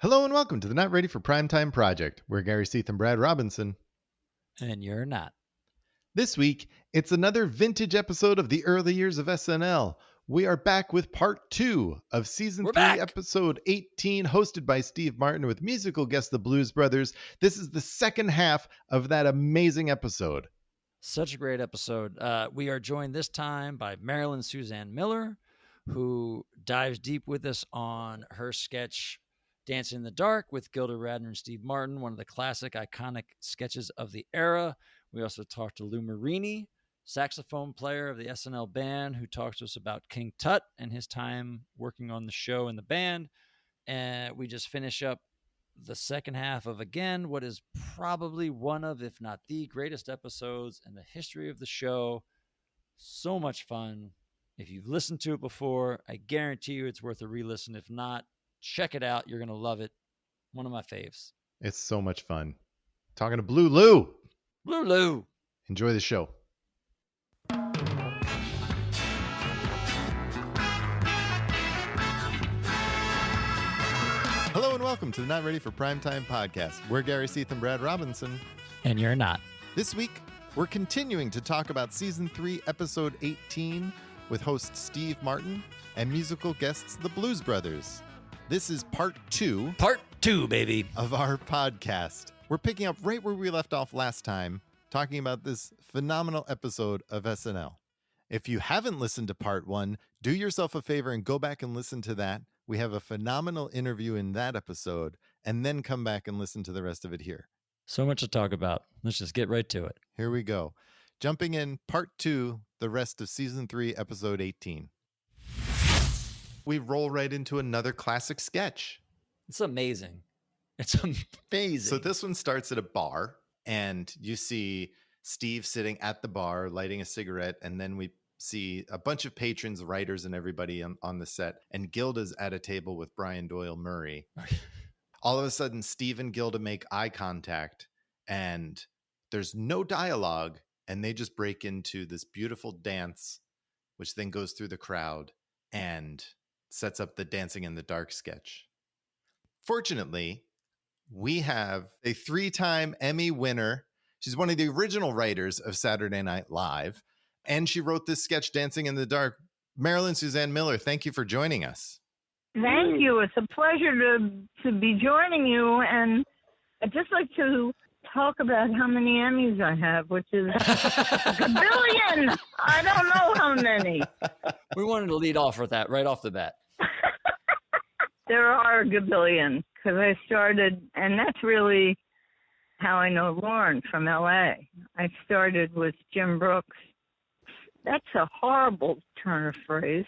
Hello and welcome to the Not Ready for Primetime Project. We're Gary Seath and Brad Robinson. And you're not. This week, it's another vintage episode of the Early Years of SNL. We are back with part 2 of Season 3, Episode 18, hosted by Steve Martin with musical guest the Blues Brothers. This is the second half of that amazing episode. Such a great episode. We are joined this time by Marilyn Suzanne Miller, who dives deep with us on her sketch Dancing in the Dark with Gilda Radner and Steve Martin, one of the classic, iconic sketches of the era. We also talked to Lou Marini, saxophone player of the SNL band, who talks to us about King Tut and his time working on the show and the band. And we just finish up the second half of, again, what is probably one of, if not the greatest episodes in the history of the show. So much fun. If you've listened to it before, I guarantee you it's worth a re-listen. If not, check it out. You're going to love it. One of my faves. It's so much fun. Talking to Blue Lou. Blue Lou. Enjoy the show. Hello and welcome to the Not Ready for Primetime Podcast. We're Gary Seath and Brad Robinson. And you're not. This week, we're continuing to talk about Season 3, Episode 18 with host Steve Martin and musical guests the Blues Brothers. This is part 2. Part 2, baby. Of our podcast. We're picking up right where we left off last time, talking about this phenomenal episode of SNL. If you haven't listened to part 1, do yourself a favor and go back and listen to that. We have a phenomenal interview in that episode, and then come back and listen to the rest of it here. So much to talk about. Let's just get right to it. Here we go. Jumping in, part 2, the rest of Season 3, Episode 18. We roll right into another classic sketch. It's amazing. It's amazing. So this one starts at a bar, and you see Steve sitting at the bar, lighting a cigarette, and then we see a bunch of patrons, writers, and everybody on the set, and Gilda's at a table with Brian Doyle Murray. All of a sudden, Steve and Gilda make eye contact, and there's no dialogue, and they just break into this beautiful dance, which then goes through the crowd and sets up the Dancing in the Dark sketch. Fortunately, we have a 3-time Emmy winner. She's one of the original writers of Saturday Night Live, and she wrote this sketch, Dancing in the Dark. Marilyn Suzanne Miller, thank you for joining us. Thank you. It's a pleasure to be joining you, and I'd just like to talk about how many Emmys I have, which is a billion. I don't know how many. We wanted to lead off with that right off the bat. There are a gabillion, because I started, and that's really how I know Lauren from L.A. I started with Jim Brooks. That's a horrible turn of phrase.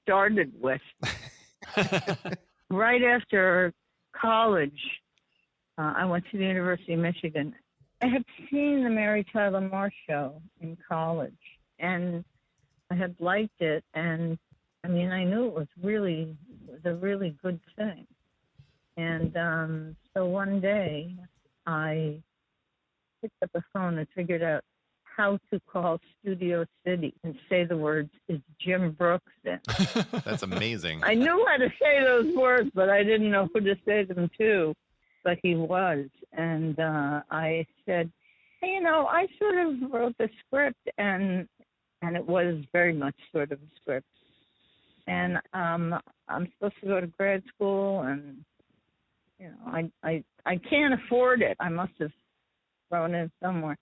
Started with. Right after college, I went to the University of Michigan. I had seen the Mary Tyler Moore show in college, and I had liked it, and I mean, I knew it was a really good thing. And so one day, I picked up the phone and figured out how to call Studio City and say the words, "Is Jim Brooks in?" That's amazing. I knew how to say those words, but I didn't know who to say them to. But he was. And I said, hey, I sort of wrote the script, and it was very much sort of a script. And I'm supposed to go to grad school, and, I can't afford it. I must have thrown it somewhere.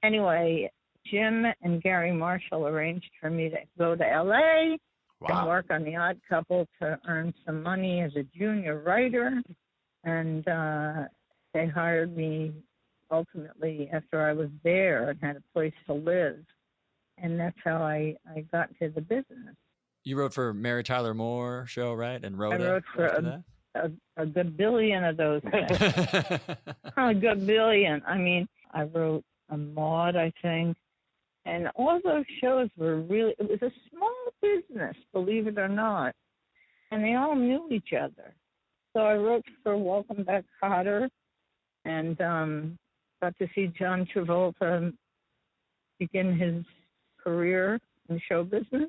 Anyway, Jim and Gary Marshall arranged for me to go to L.A. and work on The Odd Couple to earn some money as a junior writer. And they hired me ultimately after I was there and had a place to live. And that's how I got to the business. You wrote for Mary Tyler Moore show, right? And Rhoda. I wrote for a gabillion of those. A gabillion. I mean, I wrote a Maud, I think. And all those shows were it was a small business, believe it or not. And they all knew each other. So I wrote for Welcome Back, Kotter, and got to see John Travolta begin his career in show business.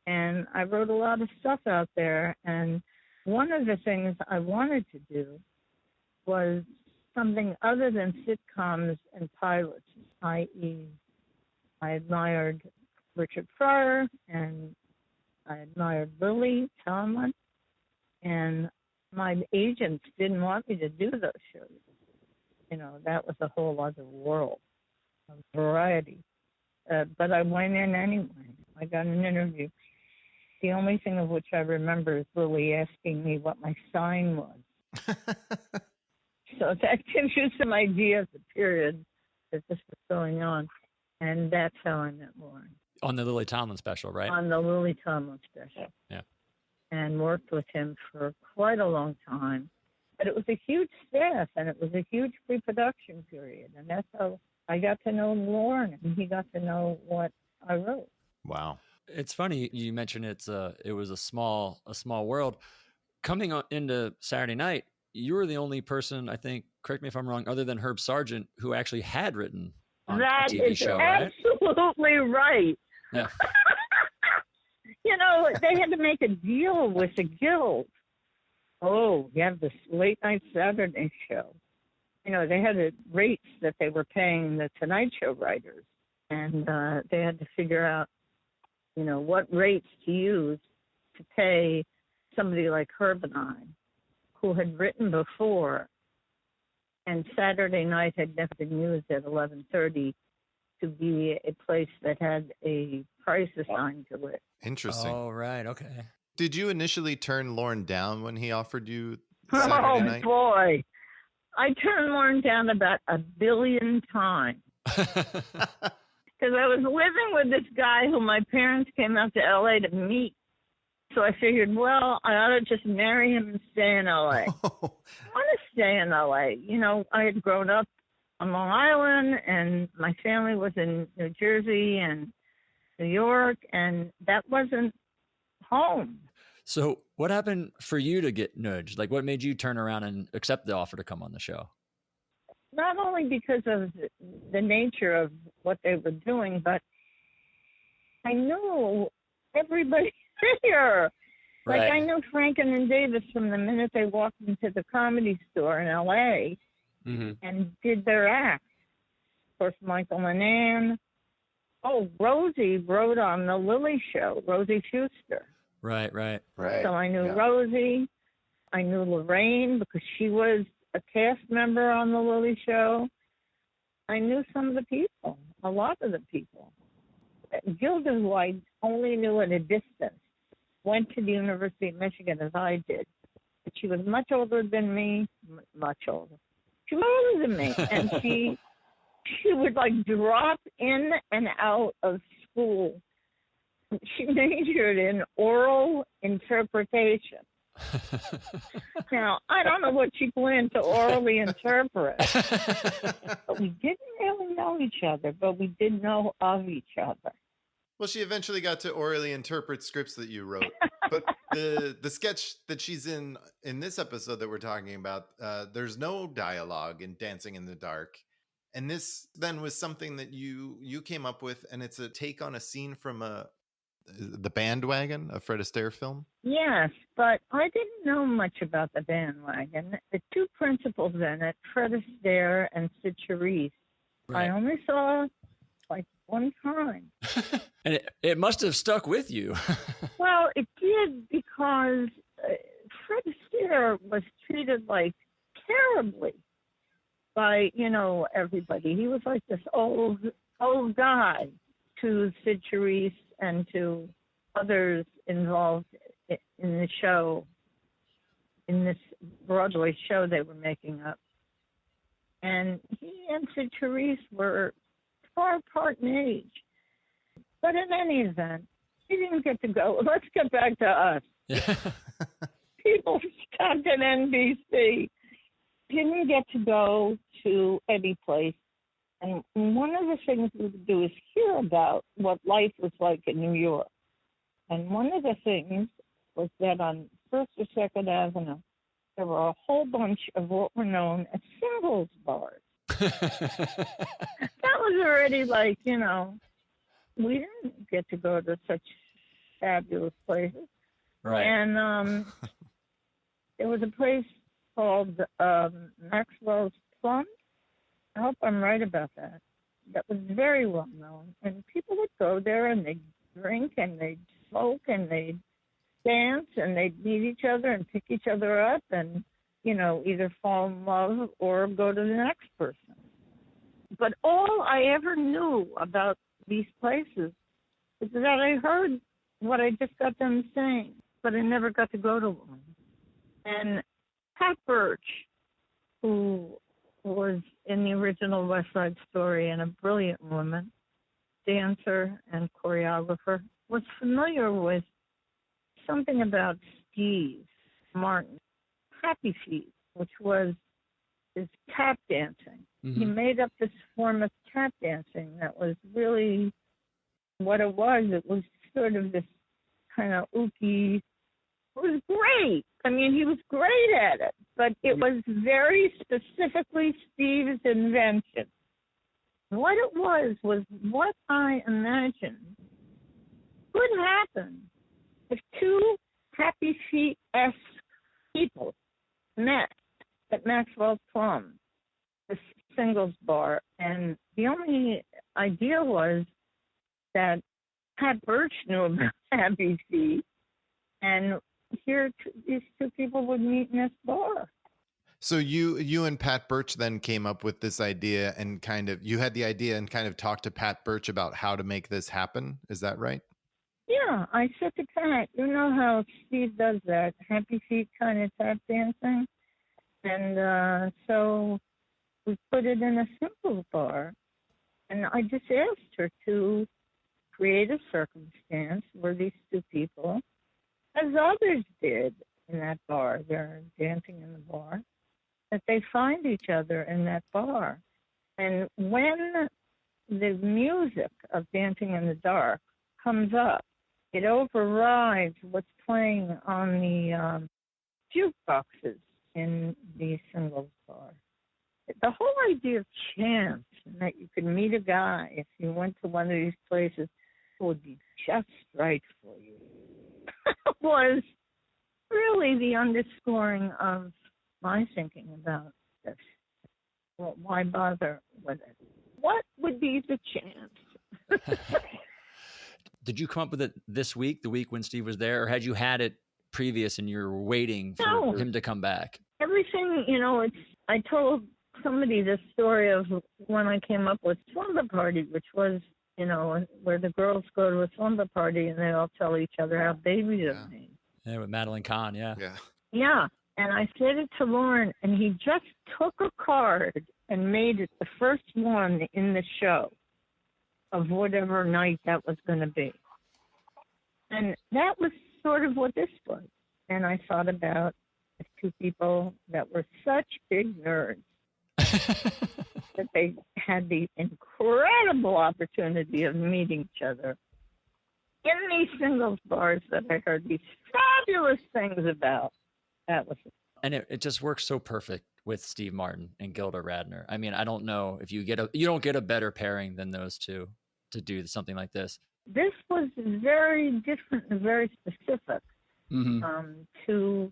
And I wrote a lot of stuff out there. And one of the things I wanted to do was something other than sitcoms and pilots, i.e., I admired Richard Pryor and I admired Lily Tomlin, and my agents didn't want me to do those shows. You know, that was a whole other world of variety. But I went in anyway. I got an interview. The only thing of which I remember is Lily asking me what my sign was. So that gives you some idea of the period that this was going on. And that's how I met Lauren. On the Lily Tomlin special, right? On the Lily Tomlin special. Yeah. And worked with him for quite a long time. But it was a huge staff, and it was a huge pre-production period. And that's how I got to know Lauren, and he got to know what I wrote. Wow. It's funny you mentioned it was a small world. Coming into Saturday night, you were the only person, I think, correct me if I'm wrong, other than Herb Sargent, who actually had written on that a TV is show, right? Absolutely right. Yeah. You know, they had to make a deal with the guild. Oh, you have this late night Saturday show. You know, they had rates that they were paying the Tonight Show writers, and they had to figure out, you know, what rates to use to pay somebody like Herb and I, who had written before, and Saturday night had never been used at 11:30 to be a place that had a price assigned to it. Interesting. Oh, right. Okay. Did you initially turn Lauren down when he offered you Saturday night? Oh, boy. I turned Lauren down about 1 billion times. Because I was living with this guy who my parents came out to L.A. to meet. So I figured, well, I ought to just marry him and stay in L.A. I want to stay in L.A. You know, I had grown up on Long Island, and my family was in New Jersey and New York, and that wasn't home. So what happened for you to get nudged? Like, what made you turn around and accept the offer to come on the show? Not only because of the nature of what they were doing, but I knew everybody there. Right. Like, I knew Franken and Davis from the minute they walked into the Comedy Store in L.A. And did their act. Of course, Michael and Ann. Oh, Rosie wrote on the Lily Show, Rosie Schuster. Right. So I knew Rosie. I knew Lorraine because she was a cast member on the Lily Show. I knew some of the people, a lot of the people. Gilda, who I only knew at a distance, went to the University of Michigan as I did. But she was much older than me, much older. She was older than me, and she would like drop in and out of school. She majored in oral interpretation. Now, I don't know what she planned to orally interpret, but we didn't really know each other, but we did know of each other. Well, she eventually got to orally interpret scripts that you wrote. But the sketch that she's in this episode that we're talking about, there's no dialogue in Dancing in the Dark. And this then was something that you came up with, and it's a take on a scene from The Bandwagon, a Fred Astaire film? Yes, but I didn't know much about The Bandwagon. The two principals in it, Fred Astaire and Sid Charisse, I only saw like one time. And it must have stuck with you. Well, it did, because Fred Astaire was treated like terribly by, you know, everybody. He was like this old guy to Sid Charisse and to others involved in the show, in this Broadway show they were making up. And he and Sid Charisse were far apart in age. But in any event, he didn't get to go. Let's get back to us. People stuck at NBC didn't get to go to any place. And one of the things we would do is hear about what life was like in New York. And one of the things was that on 1st or 2nd Avenue, there were a whole bunch of what were known as singles bars. That was already like, you know, we didn't get to go to such fabulous places. Right. And there was a place called Maxwell's Plum. I hope I'm right about that. That was very well known. And people would go there and they'd drink and they'd smoke and they'd dance and they'd meet each other and pick each other up and, you know, either fall in love or go to the next person. But all I ever knew about these places is that I heard what I just got them saying, but I never got to go to one. And Pat Birch, who was in the original West Side Story and a brilliant woman, dancer and choreographer, was familiar with something about Steve Martin, Happy Feet, which was his tap dancing. Mm-hmm. He made up this form of tap dancing that was really what it was. It was sort of this kind of ooky. It was great. I mean, he was great at it, but it was very specifically Steve's invention. What it was what I imagined could happen if two Happy Feet-esque people met at Maxwell's Plum, the singles bar. And the only idea was that Pat Birch knew about Happy Feet, and here these two people would meet in this bar. So you and Pat Birch then came up with this idea and you had the idea and kind of talked to Pat Birch about how to make this happen. Is that right? Yeah, I said to Pat, you know how Steve does that Happy Feet kind of tap dancing? And so we put it in a singles bar. And I just asked her to create a circumstance where these two people, as others did in that bar, they're dancing in the bar, that they find each other in that bar. And when the music of Dancing in the Dark comes up, it overrides what's playing on the jukeboxes in the singles bar. The whole idea of chance, and that you could meet a guy if you went to one of these places who would be just right for you, was really the underscoring of my thinking about this. Well, why bother with it? What would be the chance? Did you come up with it this week, the week when Steve was there, or had you had it previous and you're waiting for him to come back? Everything, you know, I told somebody this story of when I came up with Slumber Party, which was, you know, where the girls go to a slumber party and they all tell each other how babies are made. Yeah, with Madeline Kahn, yeah. Yeah, and I said it to Lauren, and he just took a card and made it the first one in the show of whatever night that was going to be. And that was sort of what this was. And I thought about the two people that were such big nerds that they had the incredible opportunity of meeting each other in these singles bars that I heard these fabulous things about. That was it. And it just works so perfect with Steve Martin and Gilda Radner. I mean, I don't know if you don't get a better pairing than those two to do something like this. This was very different and very specific to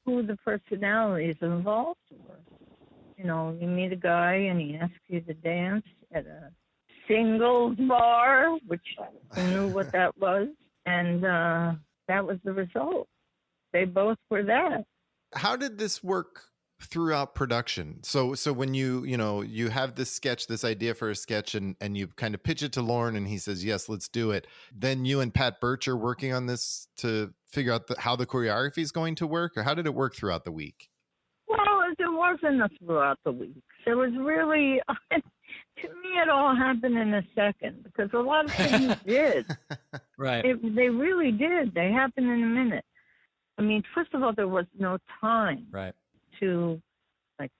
who the personalities involved were. You know, you meet a guy and he asks you to dance at a singles bar, which I knew what that was, and that was the result. They both were that. How did this work throughout production? So when you have this sketch, this idea for a sketch, and you kind of pitch it to Lauren and he says, yes, let's do it. Then you and Pat Birch are working on this to figure out how the choreography is going to work, or how did it work throughout the week? Well, there wasn't a throughout the week. There was really, to me, it all happened in a second because a lot of things did. Right. They really did. They happened in a minute. I mean, first of all, there was no time to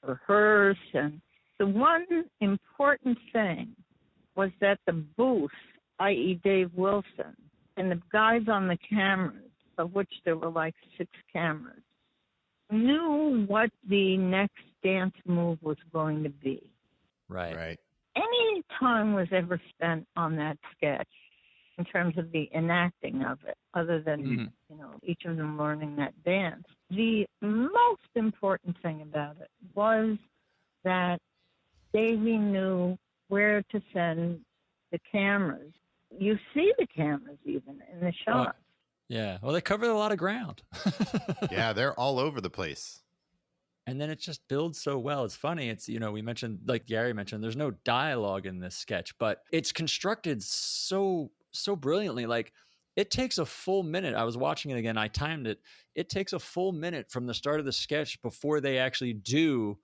rehearse. And the one important thing was that the booth, i.e. Dave Wilson, and the guys on the cameras, of which there were like 6 cameras, knew what the next dance move was going to be. Right. Any time was ever spent on that sketch in terms of the enacting of it, other than, each of them learning that dance. The most important thing about it was that Davy knew where to send the cameras. You see the cameras even in the shots. Yeah. Well, they covered a lot of ground. Yeah, they're all over the place. And then it just builds so well. It's funny. It's, we mentioned, like Gary mentioned, there's no dialogue in this sketch, but it's constructed so brilliantly. Like, it takes a full minute. I was watching it again. I timed it. It takes a full minute from the start of the sketch before they actually do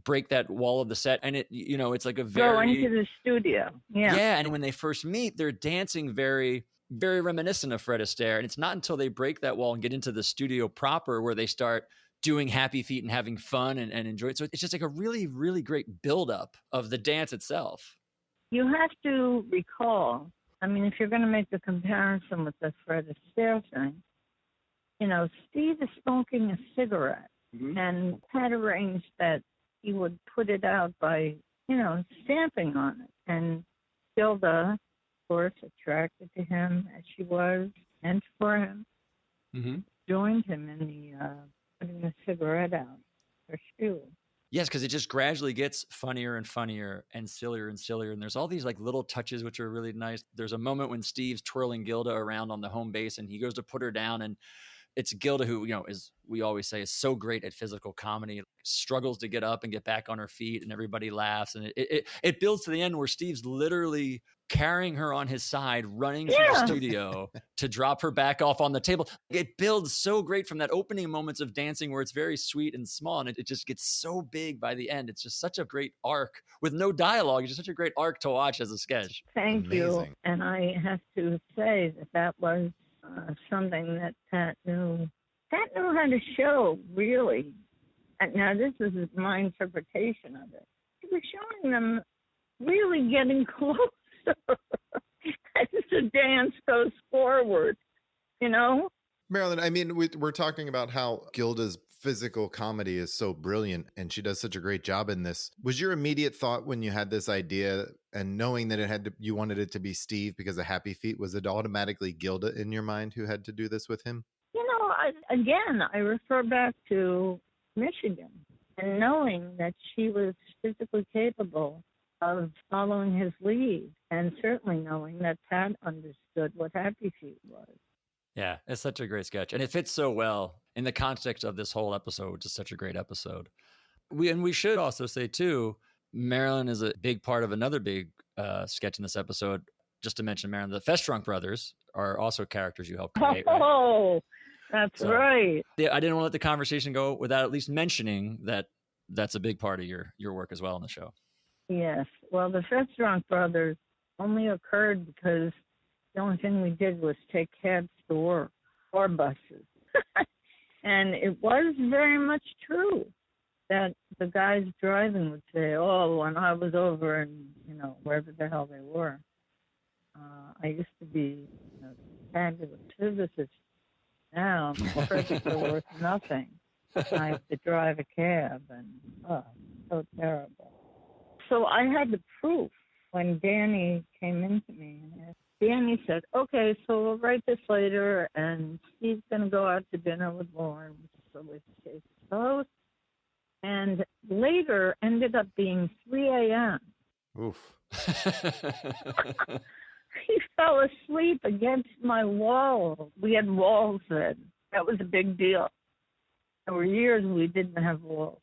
break that wall of the set. And it's like a go into the studio. Yeah. And when they first meet, they're dancing very, very reminiscent of Fred Astaire. And it's not until they break that wall and get into the studio proper where they start doing happy feet and having fun and enjoy it. So it's just like a really, really great buildup of the dance itself. You have to recall, if you're going to make the comparison with the Fred Astaire thing, Steve is smoking a cigarette and had arranged that he would put it out by, stamping on it. And Gilda, of course, attracted to him as she was, and for him, joined him in the putting the cigarette out for shoe. Yes, because it just gradually gets funnier and funnier and sillier and sillier. And there's all these like little touches which are really nice. There's a moment when Steve's twirling Gilda around on the home base and he goes to put her down, and it's Gilda who, is, we always say, is so great at physical comedy, struggles to get up and get back on her feet, and everybody laughs. And it builds to the end where Steve's literally carrying her on his side, running through the studio to drop her back off on the table. It builds so great from that opening moments of dancing where it's very sweet and small, and it just gets so big by the end. It's just such a great arc with no dialogue. It's just such a great arc to watch as a sketch. Thank you. And I have to say that was something that Pat knew. Pat knew how to show, really. Now, this is my interpretation of it. He was showing them really getting closer as the dance goes forward, Marilyn, we're talking about how Gilda's physical comedy is so brilliant and she does such a great job in this. Was your immediate thought when you had this idea and knowing that you wanted it to be Steve because of Happy Feet, was it automatically Gilda in your mind who had to do this with him? I refer back to Michigan and knowing that she was physically capable of following his lead, and certainly knowing that Pat understood what Happy Feet was. Yeah, it's such a great sketch. And it fits so well in the context of this whole episode, which is such a great episode. We should also say, too, Marilyn is a big part of another big sketch in this episode. Just to mention, Marilyn, the Festrunk brothers are also characters you helped create, right? Oh, that's right. Yeah, I didn't want to let the conversation go without at least mentioning that that's a big part of your work as well on the show. Yes. Well, the Festrunk brothers only occurred because the only thing we did was take cabs to work or buses. And it was very much true that the guys driving would say, oh, when I was over in, wherever the hell they were, I used to be fabulous physicist. Now my credits are worth nothing. I have to drive a cab, and so terrible. So I had the proof when Danny came into me. And Danny said, okay, so we'll write this later, and Steve's going to go out to dinner with Lauren, which is always the case with host. And later ended up being 3 a.m. Oof. He fell asleep against my wall. We had walls then. That was a big deal. There were years we didn't have walls.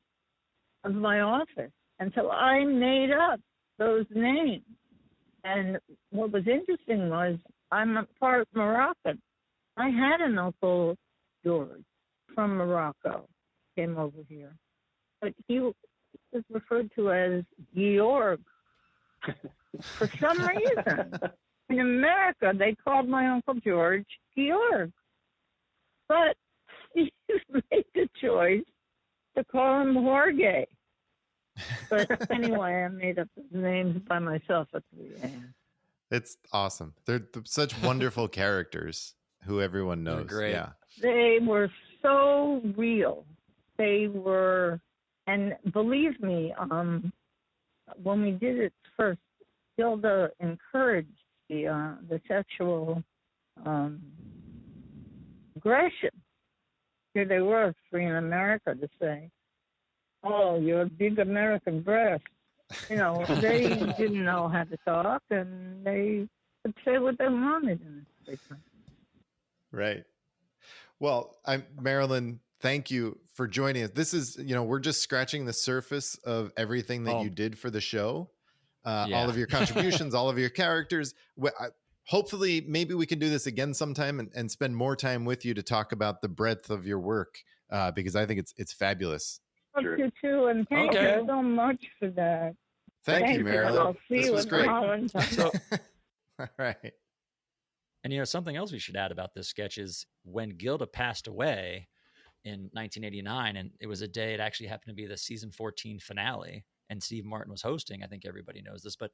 Of my office. And so I made up those names. And what was interesting was I'm a part Moroccan. I had an Uncle George from Morocco, came over here. But he was referred to as Georg. For some reason. In America, they called my Uncle George Georg. But he made the choice to call him Jorge. But anyway, I made up the names by myself at 3 a.m. It's awesome. They're such wonderful characters who everyone knows. They're great. Yeah. They were so real. They were, and believe me, when we did it first, Gilda encouraged the sexual aggression. Here they were, free in America, to say, "Oh, you're big American breasts." You know, they didn't know how to talk, and they could say what they wanted in this country. Right. Well, Marilyn, thank you for joining us. This is, we're just scratching the surface of everything that you did for the show. All of your contributions, all of your characters. Hopefully, maybe we can do this again sometime and spend more time with you to talk about the breadth of your work, because I think it's fabulous. Sure. You too, and thank you so much for that. Thank you, Marilyn. I'll see this you was great. So, all right. And something else we should add about this sketch is when Gilda passed away in 1989, and it was a day, it actually happened to be the season 14 finale, and Steve Martin was hosting. I think everybody knows this, but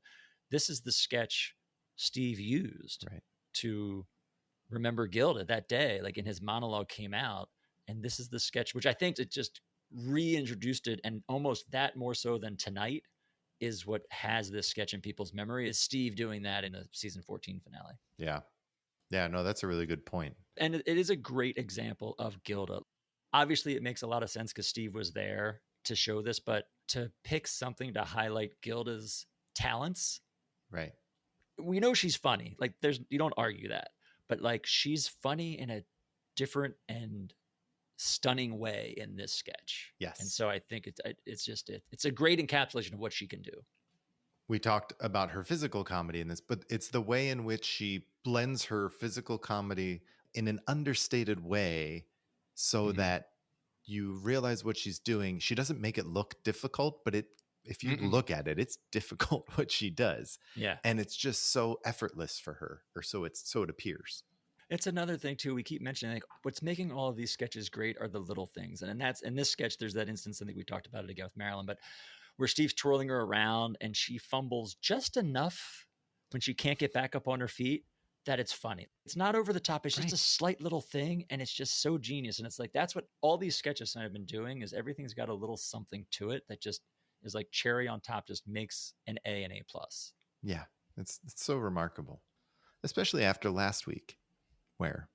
this is the sketch Steve used to remember Gilda that day. Like, in his monologue came out, and this is the sketch, which I think it just reintroduced it, and almost that more so than Tonight is what has this sketch in people's memory, is Steve doing that in a season 14 finale. Yeah. Yeah, no, that's a really good point. And it is a great example of Gilda. Obviously, it makes a lot of sense because Steve was there to show this, but to pick something to highlight Gilda's talents. Right. We know she's funny. Like, you don't argue that. But like, she's funny in a different and stunning way in this sketch. Yes. And so I think it's a great encapsulation of what she can do. We talked about her physical comedy in this, but it's the way in which she blends her physical comedy in an understated way so that you realize what she's doing. She doesn't make it look difficult, but if you look at it, it's difficult what she does. Yeah. And it's just so effortless for her, or so it appears. It's another thing too. We keep mentioning, like, what's making all of these sketches great are the little things. And that's in this sketch, there's that instance, I think we talked about it again with Marilyn, but where Steve's twirling her around and she fumbles just enough when she can't get back up on her feet that it's funny. It's not over the top. It's just a slight little thing, and it's just so genius. And it's like, that's what all these sketches I've been doing, is everything's got a little something to it that just is like cherry on top, just makes an A and A+. Yeah, it's so remarkable, especially after last week, where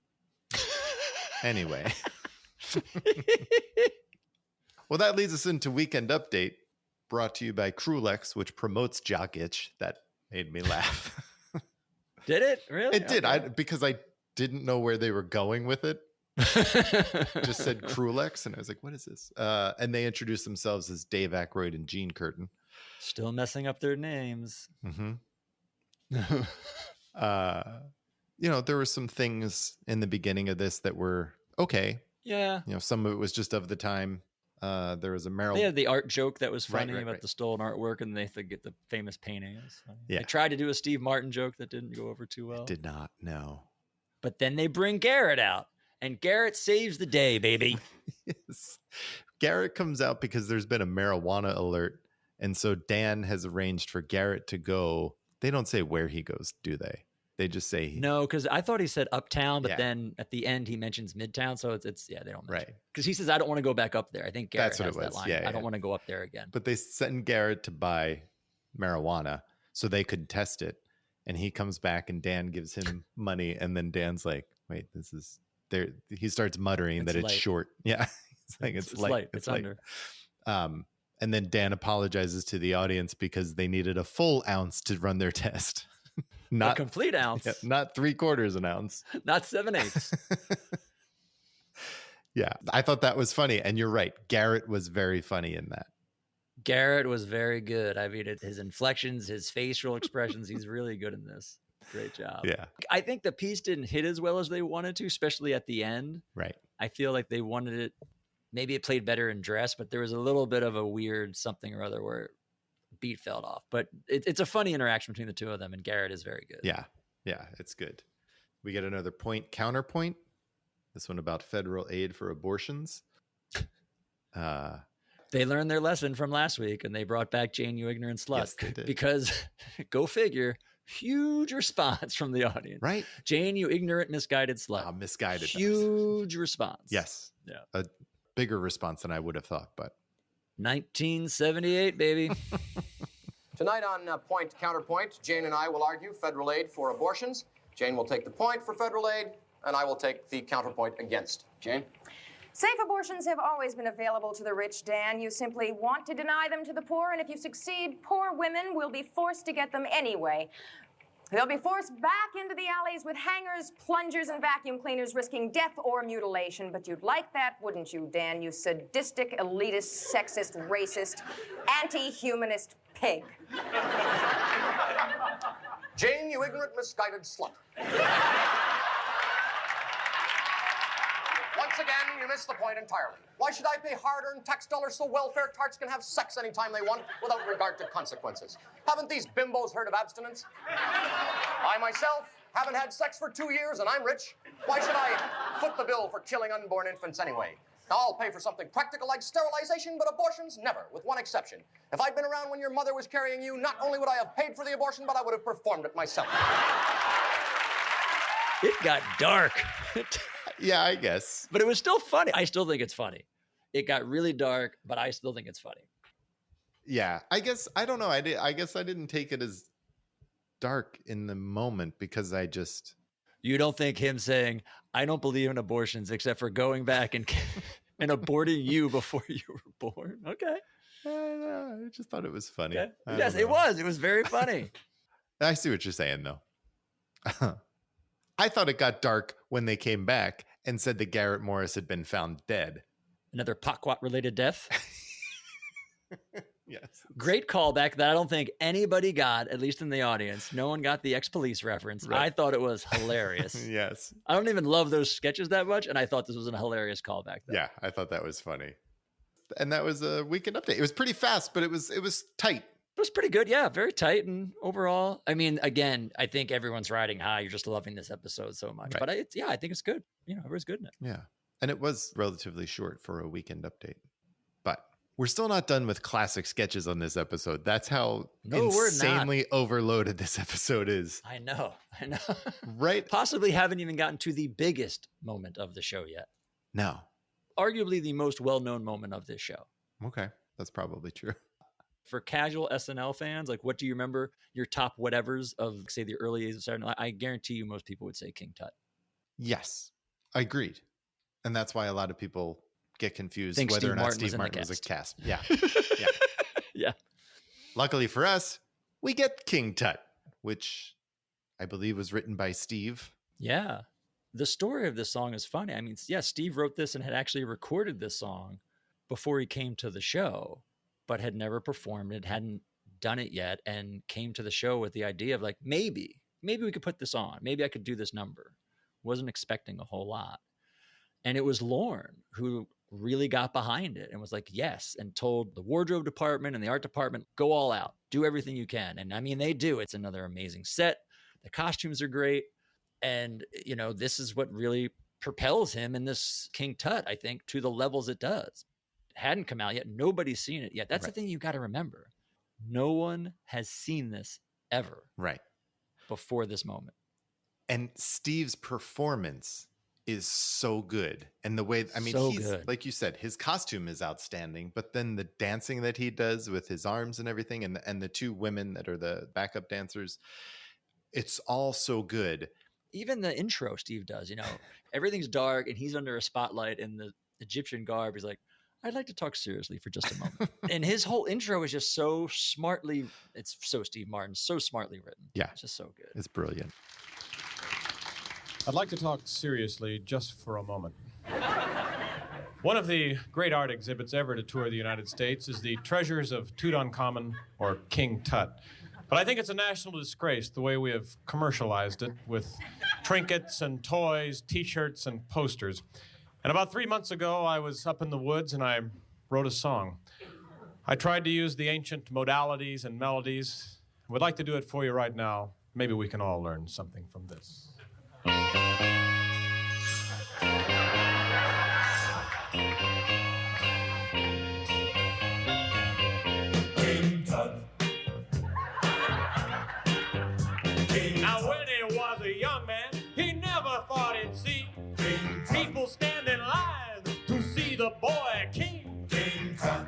anyway. Well, that leads us into Weekend Update, brought to you by Crulex, which promotes jock itch. That made me laugh. Did it? Really? It did. Because I didn't know where they were going with it. Just said Crulex, and I was like, what is this? And they introduced themselves as Dave Aykroyd and Gene Curtin. Still messing up their names. Mm-hmm. There were some things in the beginning of this that were okay. Yeah. Some of it was just of the time. There was a Marilyn. They had the art joke that was funny about right. the stolen artwork, and they get the famous painting. Yeah. They tried to do a Steve Martin joke that didn't go over too well. It did not, no. But then they bring Garrett out, and Garrett saves the day, baby. Yes. Garrett comes out because there's been a marijuana alert, and so Dan has arranged for Garrett to go. They don't say where he goes, do they? They just say no, because I thought he said uptown, but then at the end he mentions midtown, so it's they don't mention because he says I don't want to go back up there. I think Garrett has that line. I don't want to go up there again. But they send Garrett to buy marijuana so they could test it, and he comes back and Dan gives him money, and then Dan's like, "Wait, this is there." He starts muttering that it's short. Yeah, he's like it's light. It's under. And then Dan apologizes to the audience because they needed a full ounce to run their test. Not a complete ounce. Yeah, not 3/4 an ounce. Not 7/8. Yeah, I thought that was funny. And you're right. Garrett was very funny in that. Garrett was very good. I mean, his inflections, his facial expressions, he's really good in this. Great job. Yeah. I think the piece didn't hit as well as they wanted to, especially at the end. Right. I feel like they wanted it. Maybe it played better in dress, but there was a little bit of a weird something or other where beat fell off. But it's a funny interaction between the two of them, and Garrett is very good. Yeah. Yeah, it's good. We get another counterpoint. This one about federal aid for abortions. They learned their lesson from last week, and they brought back Jane, you ignorant slut. Yes, they did. Because, go figure, huge response from the audience. Right. Jane, you ignorant, misguided slut. Misguided. Huge response. Yes. Yeah. A bigger response than I would have thought, but 1978, baby. Tonight on Point Counterpoint, Jane and I will argue federal aid for abortions. Jane will take the point for federal aid, and I will take the counterpoint against. Jane? Safe abortions have always been available to the rich, Dan. You simply want to deny them to the poor, and if you succeed, poor women will be forced to get them anyway. They'll be forced back into the alleys with hangers, plungers, and vacuum cleaners, risking death or mutilation. But you'd like that, wouldn't you, Dan? You sadistic, elitist, sexist, racist, anti-humanist pig. Jane, you ignorant, misguided slut. Once again, you missed the point entirely. Why should I pay hard-earned tax dollars so welfare tarts can have sex anytime they want without regard to consequences? Haven't these bimbos heard of abstinence? I myself haven't had sex for 2 years and I'm rich. Why should I foot the bill for killing unborn infants anyway? Now, I'll pay for something practical like sterilization, but abortions, never, with one exception. If I'd been around when your mother was carrying you, not only would I have paid for the abortion, but I would have performed it myself. It got dark. Yeah, I guess. But it was still funny. I still think it's funny. It got really dark, but I still think it's funny. Yeah, I guess, I don't know. I guess I didn't take it as dark in the moment because I just... You don't think him saying, I don't believe in abortions except for going back and and aborting you before you were born? Okay. I just thought it was funny. Okay. Yes, it was. It was very funny. I see what you're saying, though. I thought it got dark when they came back and said that Garrett Morris had been found dead. Another Paquat-related death? Yes. Great callback that I don't think anybody got, at least in the audience. No one got the ex-police reference. Right. I thought it was hilarious. Yes. I don't even love those sketches that much, and I thought this was a hilarious callback. Though. Yeah, I thought that was funny. And that was a weekend update. It was pretty fast, but it was tight. It was pretty good. Yeah, very tight. And overall, I mean, again, I think everyone's riding high. You're just loving this episode so much. Right. But I think it's good. You know, everyone's good in it. Yeah. And it was relatively short for a weekend update. But we're still not done with classic sketches on this episode. That's how insanely overloaded this episode is. I know. Right? Possibly haven't even gotten to the biggest moment of the show yet. No. Arguably the most well-known moment of this show. Okay. That's probably true. For casual SNL fans, like, what do you remember your top whatevers of, say, the early years of SNL? I guarantee you most people would say King Tut. Yes. I agreed. And that's why a lot of people get confused whether Steve or not Martin Steve Martin was a cast. Yeah. Yeah. Yeah. Luckily for us, we get King Tut, which I believe was written by Steve. Yeah. The story of this song is funny. I mean, yeah, Steve wrote this and had actually recorded this song before he came to the show, but had never performed it, hadn't done it yet, and came to the show with the idea of like, maybe we could put this on. Maybe I could do this number. Wasn't expecting a whole lot. And it was Lorne who really got behind it and was like, yes, and told the wardrobe department and the art department, go all out, do everything you can. And I mean, they do. It's another amazing set. The costumes are great. And, you know, this is what really propels him in this King Tut, I think, to the levels it does. It hadn't come out yet. Nobody's seen it yet. That's right. The thing you got to remember. No one has seen this ever. Right. Before this moment. And Steve's performance is so good. And the way, I mean, so he's good. Like you said, his costume is outstanding, but then the dancing that he does with his arms and everything, and the two women that are the backup dancers, it's all so good. Even the intro Steve does, you know, everything's dark and he's under a spotlight in the Egyptian garb. He's like, I'd like to talk seriously for just a moment. And his whole intro is just so smartly, it's so Steve Martin, so smartly written. Yeah. It's just so good. It's brilliant. I'd like to talk seriously just for a moment. One of the great art exhibits ever to tour the United States is the Treasures of Tutankhamun, or King Tut. But I think it's a national disgrace the way we have commercialized it with trinkets and toys, T-shirts and posters. And about 3 months ago, I was up in the woods and I wrote a song. I tried to use the ancient modalities and melodies. I would like to do it for you right now. Maybe we can all learn something from this. King Tut. Now when he was a young man, he never thought he'd see people stand in line to see the boy king. King Tut.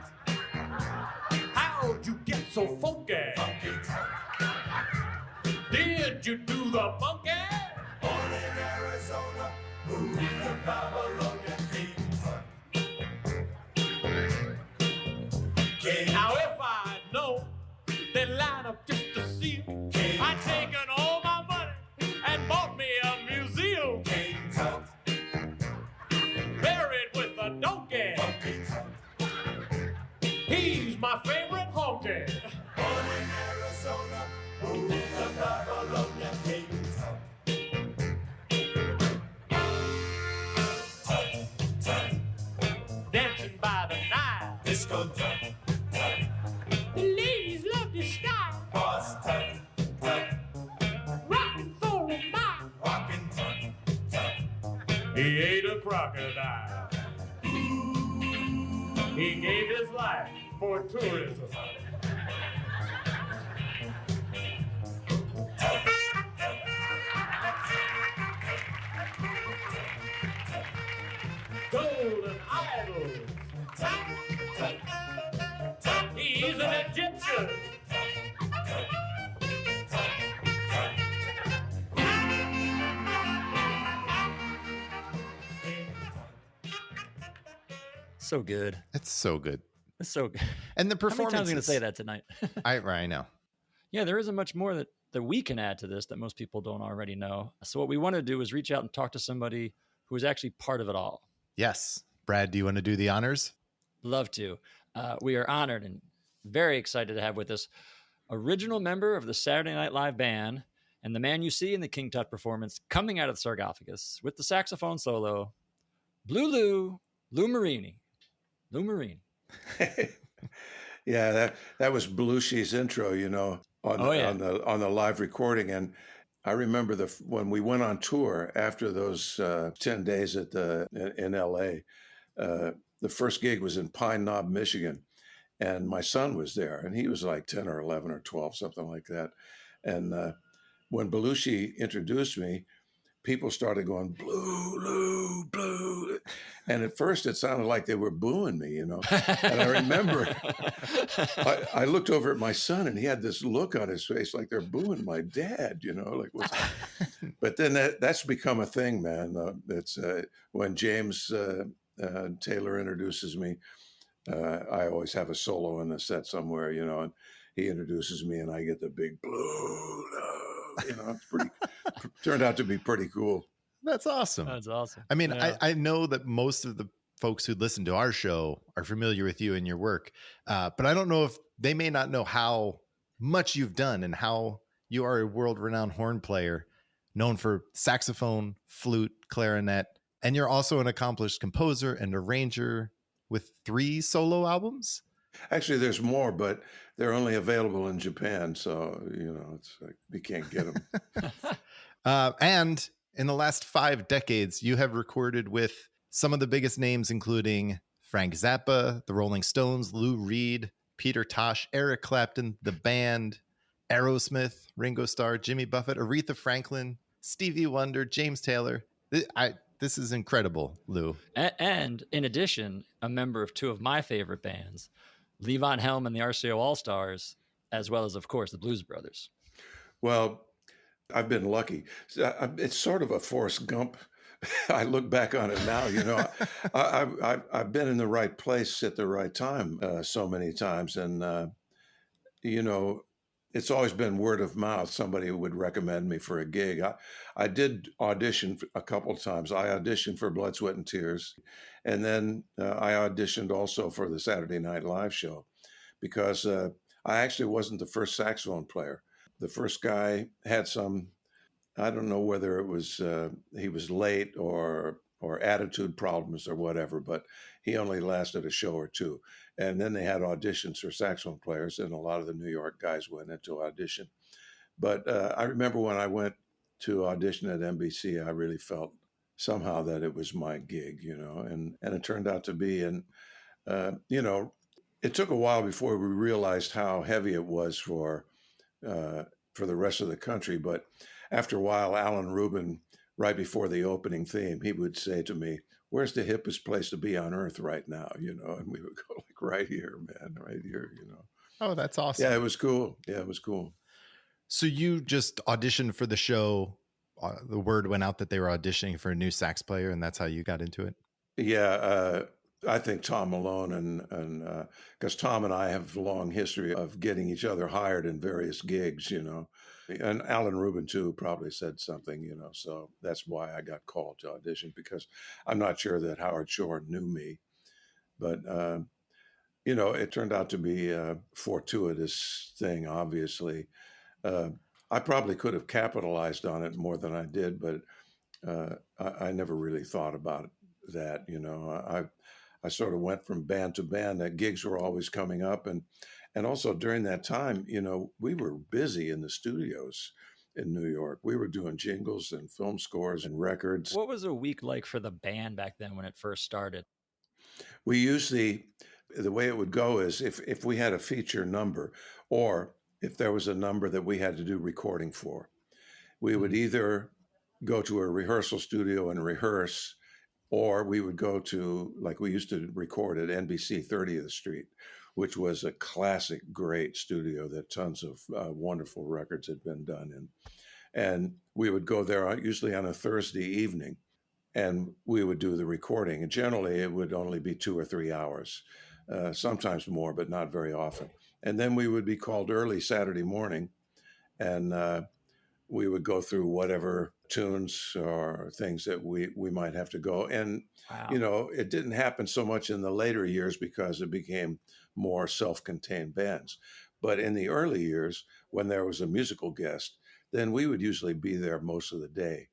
How'd you get so funky? Now if I'd known they'd line up just to see you, I'd taken all my money and bought me a museum. Buried with a donkey. He's my favorite honky. Born in Arizona, moved to Babylon, King dancing by the Nile. Disco time. The ladies love this style. Boss time. Rockin' for a mile. Rockin' time. He ate a crocodile. He gave his life for tourism. Golden idols. He's an Egyptian. So good. It's so good. It's so good. And the How many performance. times am I going to say that tonight? I know. Yeah, there isn't much more that we can add to this that most people don't already know. So what we want to do is reach out and talk to somebody who is actually part of it all. Yes. Brad, do you want to do the honors? Love to. We are honored and very excited to have with us original member of the Saturday Night Live band and the man you see in the King Tut performance coming out of the sarcophagus with the saxophone solo, Lou Marini. Lou Marini. Yeah, that was Belushi's intro, on the live recording. And I remember when we went on tour after those 10 days in LA. The first gig was in Pine Knob, Michigan, and my son was there, and he was like 10 or 11 or 12, something like that. And when Belushi introduced me, people started going, "Blue, Lou, Blue." And at first it sounded like they were booing me, And I remember I looked over at my son and he had this look on his face like they're booing my dad, But then that's become a thing, man. It's when James Taylor introduces me, I always have a solo in the set somewhere, and he introduces me and I get the big blue, it's pretty, turned out to be pretty cool. That's awesome. That's awesome. I mean, Yeah. I know that most of the folks who listen to our show are familiar with you and your work, but I don't know if they may not know how much you've done and how you are a world-renowned horn player known for saxophone, flute, clarinet, and you're also an accomplished composer and arranger with 3 solo albums. Actually, there's more, but they're only available in Japan. So, it's like we can't get them. And in the last 5 decades, you have recorded with some of the biggest names, including Frank Zappa, the Rolling Stones, Lou Reed, Peter Tosh, Eric Clapton, the band, Aerosmith, Ringo Starr, Jimmy Buffett, Aretha Franklin, Stevie Wonder, James Taylor. This is incredible, Lou. And in addition, a member of 2 of my favorite bands, Levon Helm and the RCO All-Stars, as well as, of course, the Blues Brothers. Well, I've been lucky. It's sort of a Forrest Gump. I look back on it now, I've been in the right place at the right time so many times. And, it's always been word of mouth. Somebody would recommend me for a gig. I did audition a couple of times. I auditioned for Blood, Sweat, and Tears. And then I auditioned also for the Saturday Night Live show because I actually wasn't the first saxophone player. The first guy had some, I don't know whether it was he was late or attitude problems or whatever, but he only lasted a show or 2. And then they had auditions for saxophone players, and a lot of the New York guys went into audition. But I remember when I went to audition at NBC, I really felt somehow that it was my gig, and it turned out to be. And, it took a while before we realized how heavy it was for the rest of the country. But after a while, Alan Rubin, right before the opening theme, he would say to me, "Where's the hippest place to be on earth right now?" And we would go like, "Right here, man, right here." Oh, that's awesome. Yeah, it was cool. Yeah, it was cool. So you just auditioned for the show. The word went out that they were auditioning for a new sax player, and that's how you got into it? Yeah, I think Tom Malone and because Tom and I have a long history of getting each other hired in various gigs, and Alan Rubin too probably said something, so that's why I got called to audition, because I'm not sure that Howard Shore knew me, but it turned out to be a fortuitous thing, obviously. I probably could have capitalized on it more than I did, but I never really thought about that. I sort of went from band to band. That gigs were always coming up, and also during that time, we were busy in the studios in New York. We were doing jingles and film scores and records. What was a week like for the band back then when it first started? We usually, the way it would go is if we had a feature number, or if there was a number that we had to do recording for, we would either go to a rehearsal studio and rehearse, or we would go to, like we used to record at NBC 30th Street, which was a classic, great studio that tons of wonderful records had been done in. And we would go there usually on a Thursday evening, and we would do the recording. And generally, it would only be 2 or 3 hours, sometimes more, but not very often. And then we would be called early Saturday morning, and we would go through whatever tunes or things that we might have to go. And, wow. It didn't happen so much in the later years because it became more self-contained bands. But in the early years, when there was a musical guest, then we would usually be there most of the day,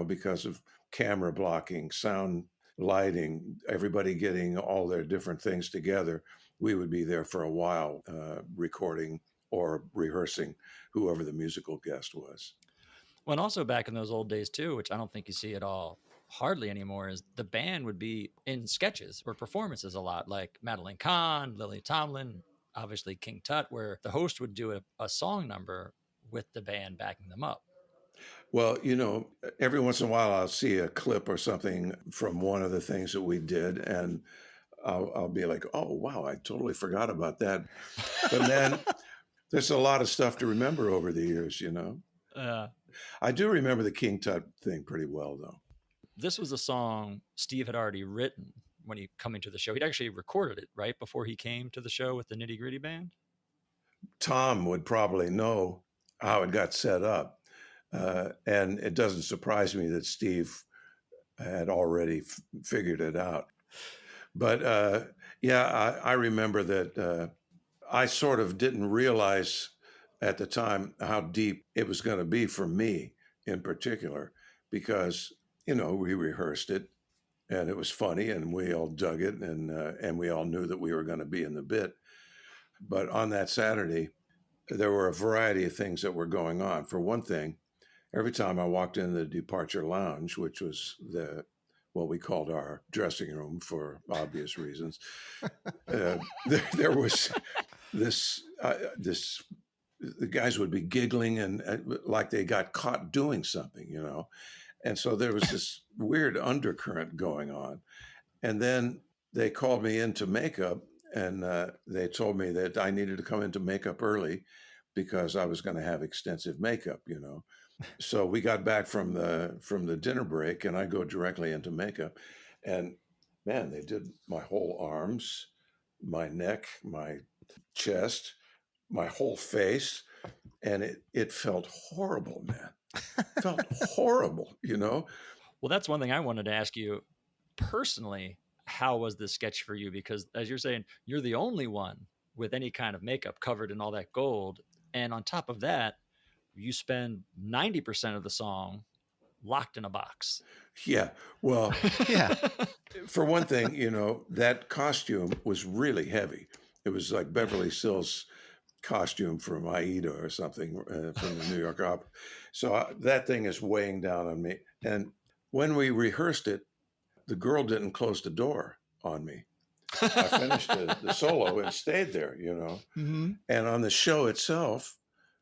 because of camera blocking, sound lighting, everybody getting all their different things together. We would be there for a while, recording or rehearsing whoever the musical guest was. Well, and also back in those old days too, which I don't think you see at all hardly anymore, is the band would be in sketches or performances a lot, like Madeline Kahn, Lily Tomlin, obviously King Tut, where the host would do a song number with the band backing them up. Well, every once in a while I'll see a clip or something from one of the things that we did, and I'll be like, oh, wow, I totally forgot about that. But then there's a lot of stuff to remember over the years, I do remember the King Tut thing pretty well, though. This was a song Steve had already written when he coming to the show. He'd actually recorded it right before he came to the show with the Nitty Gritty Band. Tom would probably know how it got set up. And it doesn't surprise me that Steve had already figured it out. But I remember that I sort of didn't realize at the time how deep it was going to be for me in particular, because, we rehearsed it and it was funny and we all dug it, and we all knew that we were going to be in the bit. But on that Saturday, there were a variety of things that were going on. For one thing, every time I walked in the departure lounge, which was what we called our dressing room for obvious reasons, there was this, the guys would be giggling and like they got caught doing something, And so there was this weird undercurrent going on. And then they called me into makeup, and they told me that I needed to come into makeup early because I was going to have extensive makeup, So we got back from the dinner break, and I go directly into makeup, and man, they did my whole arms, my neck, my chest, my whole face, and it felt horrible, man. It felt horrible, Well, that's one thing I wanted to ask you personally. How was this sketch for you? Because as you're saying, you're the only one with any kind of makeup covered in all that gold. And on top of that, you spend 90% of the song locked in a box. Yeah. Well, Yeah. For one thing, that costume was really heavy. It was like Beverly Sills' costume from Aida or something from the New York Opera. So that thing is weighing down on me. And when we rehearsed it, the girl didn't close the door on me. I finished the solo and stayed there, Mm-hmm. And on the show itself,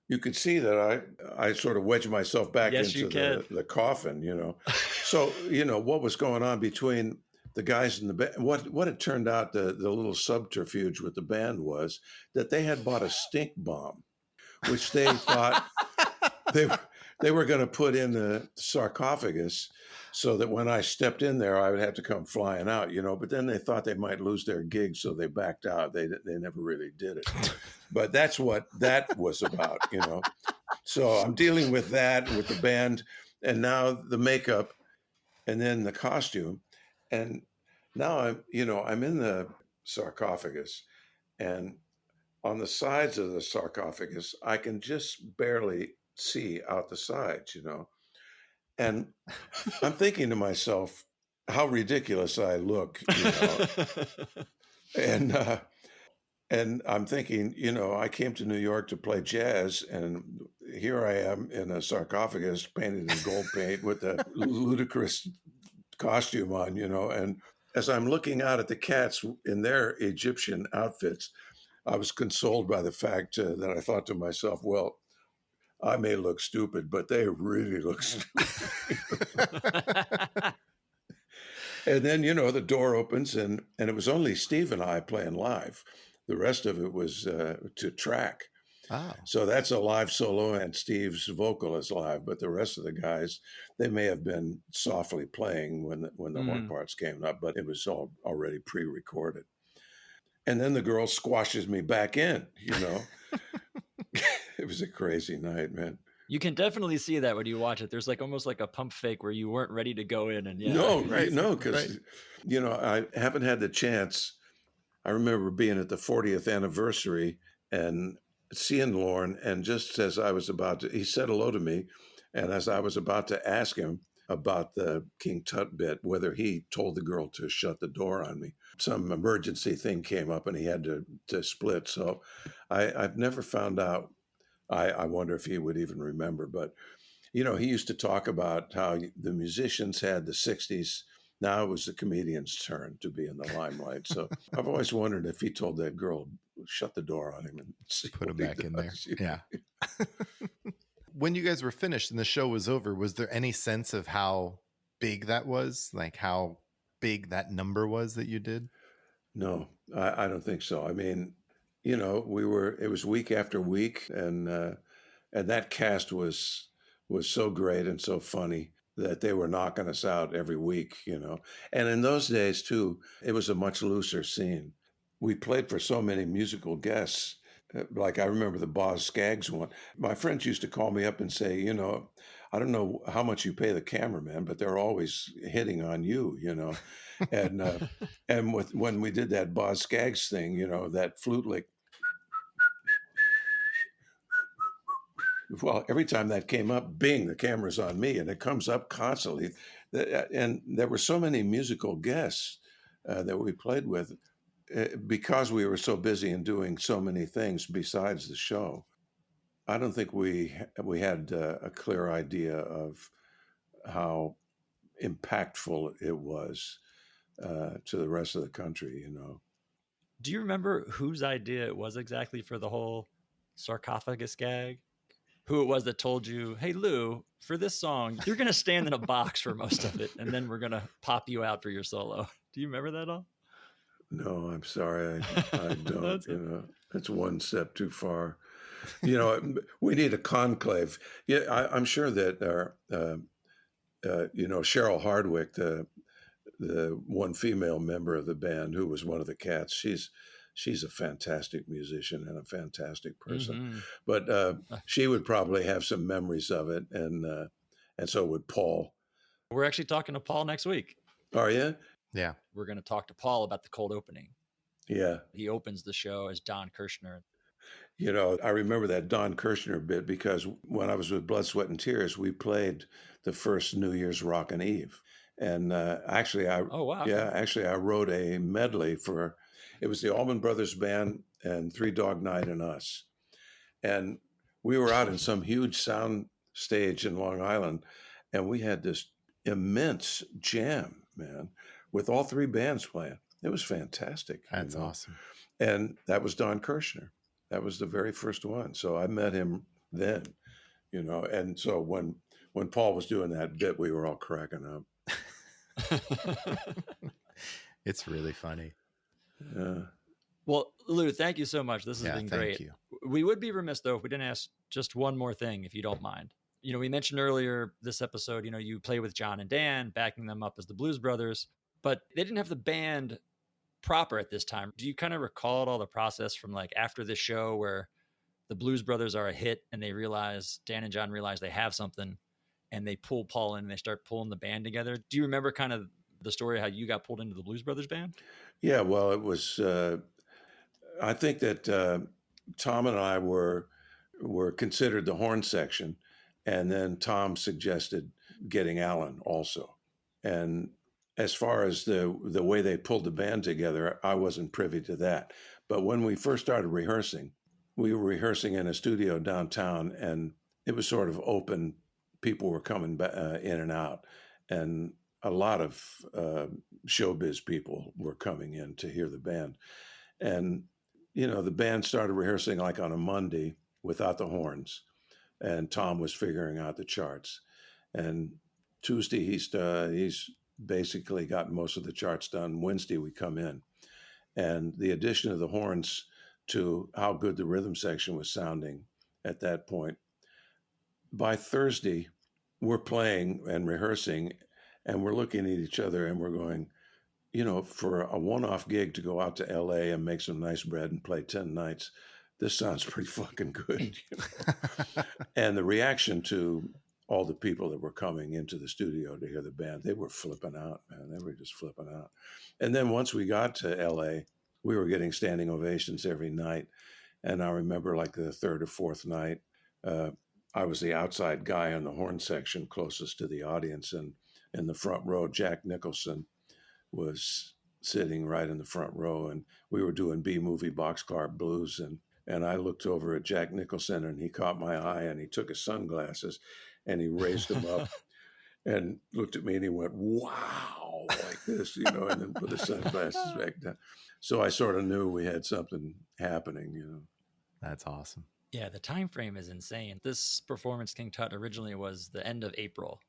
you could see that I sort of wedged myself back into the coffin, So, what was going on between the guys in the band, what it turned out, the little subterfuge with the band was that they had bought a stink bomb, which they thought they were going to put in the sarcophagus so that when I stepped in there, I would have to come flying out, but then they thought they might lose their gig. So they backed out. They never really did it, but that's what that was about, So I'm dealing with that, with the band, and now the makeup, and then the costume. And now I'm in the sarcophagus, and on the sides of the sarcophagus, I can just barely see out the sides, And I'm thinking to myself, how ridiculous I look, and I'm thinking, I came to New York to play jazz, and here I am in a sarcophagus painted in gold paint with a ludicrous costume on, and as I'm looking out at the cats in their Egyptian outfits, I was consoled by the fact that I thought to myself, well, I may look stupid, but they really look stupid. And then, the door opens, and it was only Steve and I playing live. The rest of it was to track. Oh. So that's a live solo, and Steve's vocal is live, but the rest of the guys, they may have been softly playing when the horn parts came up, but it was all already pre-recorded. And then the girl squashes me back in, It was a crazy night, man. You can definitely see that when you watch it. There's almost like a pump fake where you weren't ready to go in, and because I haven't had the chance. I remember being at the 40th anniversary and seeing Lorne, and just as I was he said hello to me, and as I was about to ask him about the King Tut bit, whether he told the girl to shut the door on me, some emergency thing came up and he had to split. So I've never found out. I wonder if he would even remember, but he used to talk about how the musicians had the 60s. Now it was the comedian's turn to be in the limelight. So I've always wondered if he told that girl, shut the door on him and put him back in there. Yeah. When you guys were finished and the show was over, was there any sense of how big that was? Like how big that number was that you did? No, I don't think so. I mean, it was week after week, and that cast was so great and so funny that they were knocking us out every week, And in those days too, it was a much looser scene. We played for so many musical guests. Like I remember the Boz Scaggs one. My friends used to call me up and say, I don't know how much you pay the cameraman, but they're always hitting on you, And when we did that Boz Scaggs thing, that flute lick. Well, every time that came up, bing, the camera's on me, and it comes up constantly. And there were so many musical guests that we played with because we were so busy and doing so many things besides the show. I don't think we had a clear idea of how impactful it was to the rest of the country, Do you remember whose idea it was exactly for the whole sarcophagus gag? Who it was that told you, hey, Lou, for this song, you're going to stand in a box for most of it, and then we're going to pop you out for your solo. Do you remember that all? No, I'm sorry. I don't, that's one step too far. We need a conclave. Yeah, I'm sure that Cheryl Hardwick, the one female member of the band who was one of the cats, she's a fantastic musician and a fantastic person, but she would probably have some memories of it, and so would Paul. We're actually talking to Paul next week. Are you? Yeah. We're going to talk to Paul about the cold opening. Yeah. He opens the show as Don Kirshner. I remember that Don Kirshner bit because when I was with Blood, Sweat, and Tears, we played the first New Year's Rockin' Eve. And actually, I wrote a medley it was the Allman Brothers Band and Three Dog Night and us. And we were out in some huge sound stage in Long Island, and we had this immense jam, man, with all three bands playing. It was fantastic. That's awesome. And that was Don Kirshner. That was the very first one. So I met him then, and so when Paul was doing that bit, we were all cracking up. It's really funny. Well, Lou, thank you so much. This has been great. Thank you. We would be remiss, though, if we didn't ask just one more thing, if you don't mind. we mentioned earlier this episode, you play with John and Dan, backing them up as the Blues Brothers, but they didn't have the band proper at this time. Do you kind of recall all the process from like after this show where the Blues Brothers are a hit and Dan and John realize they have something and they pull Paul in and they start pulling the band together? Do you remember kind of the story how you got pulled into the Blues Brothers band? Yeah, well, it was, I think that Tom and I were considered the horn section, and then Tom suggested getting Alan also. And as far as the way they pulled the band together, I wasn't privy to that. But when we first started rehearsing, we were rehearsing in a studio downtown, and it was sort of open. People were coming in and out, and a lot of showbiz people were coming in to hear the band. And, the band started rehearsing like on a Monday without the horns, and Tom was figuring out the charts. And Tuesday, he's basically got most of the charts done. Wednesday, we come in, and the addition of the horns to how good the rhythm section was sounding at that point. By Thursday, we're playing and rehearsing, and we're looking at each other and we're going, for a one-off gig to go out to LA and make some nice bread and play 10 nights, this sounds pretty fucking good. And the reaction to all the people that were coming into the studio to hear the band, they were flipping out, man. They were just flipping out. And then once we got to LA, we were getting standing ovations every night. And I remember like the third or fourth night, I was the outside guy in the horn section closest to the audience. And in the front row, Jack Nicholson was sitting right in the front row. And we were doing B-movie Boxcar Blues. And I looked over at Jack Nicholson, and he caught my eye, and he took his sunglasses and he raised them up and looked at me, and he went, wow, like this, and then put the sunglasses back down. So I sort of knew we had something happening, That's awesome. Yeah, the time frame is insane. This performance, King Tut, originally was the end of April,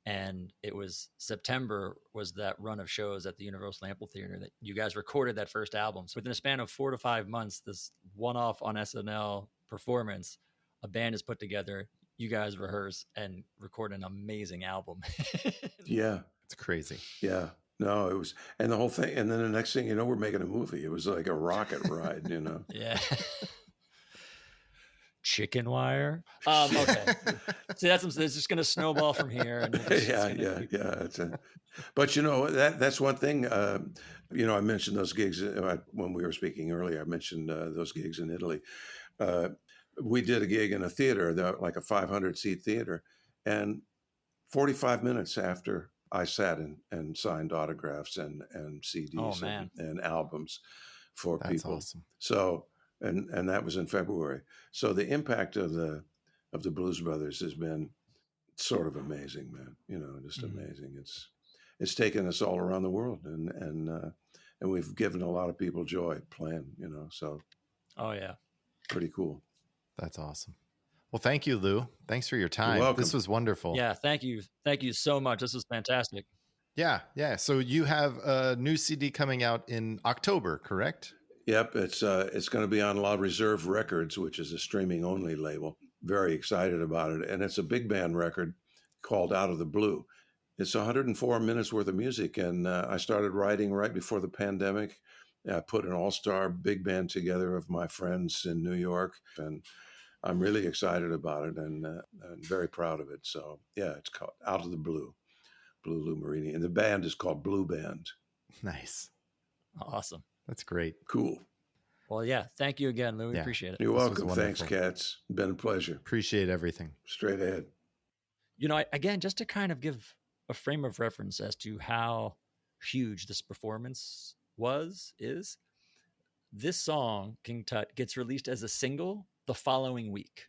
and it was September was that run of shows at the Universal Amphitheater that you guys recorded that first album. So within a span of 4 to 5 months, this one-off on SNL performance, a band is put together. You guys rehearse and record an amazing album. Yeah. It's crazy. Yeah. No, it was, and the whole thing, and then the next thing we're making a movie. It was like a rocket ride, Yeah. Chicken wire. Okay. See, it's just going to snowball from here. And Yeah. But that's one thing. I mentioned those gigs when we were speaking earlier. I mentioned those gigs in Italy. We did a gig in a theater, like a 500-seat theater, and 45 minutes after I sat and signed autographs and CDs and albums for That's people. Awesome. So. And that was in February. So the impact of the Blues Brothers has been sort of amazing, man. Just amazing. It's taken us all around the world, and we've given a lot of people joy playing. So. Oh yeah, pretty cool. That's awesome. Well, thank you, Lou. Thanks for your time. You're welcome. This was wonderful. Yeah, thank you so much. This was fantastic. Yeah. So you have a new CD coming out in October, correct? Yep, it's going to be on La Reserve Records, which is a streaming only label. Very excited about it, and it's a big band record called Out of the Blue. It's 104 minutes worth of music, and I started writing right before the pandemic. I put an all-star big band together of my friends in New York, and I'm really excited about it and very proud of it. So yeah, it's called Out of the Blue, Blue Lou Marini, and the band is called Blue Band. Nice, awesome. That's great. Cool. Well, yeah. Thank you again, Lou. We appreciate it. You're welcome. Thanks, Cats. Been a pleasure. Appreciate everything. Straight ahead. Again, just to kind of give a frame of reference as to how huge this performance is, this song, King Tut, gets released as a single the following week.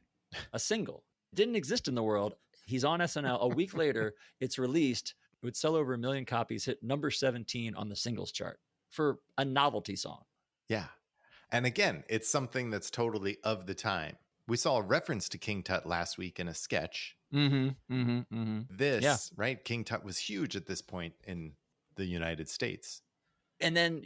A single. It didn't exist in the world. He's on SNL. A week later, it's released. It would sell over 1 million copies, hit number 17 on the singles chart for a novelty song. Yeah. And again, it's something that's totally of the time. We saw a reference to King Tut last week in a sketch. This, right? King Tut was huge at this point in the United States. And then,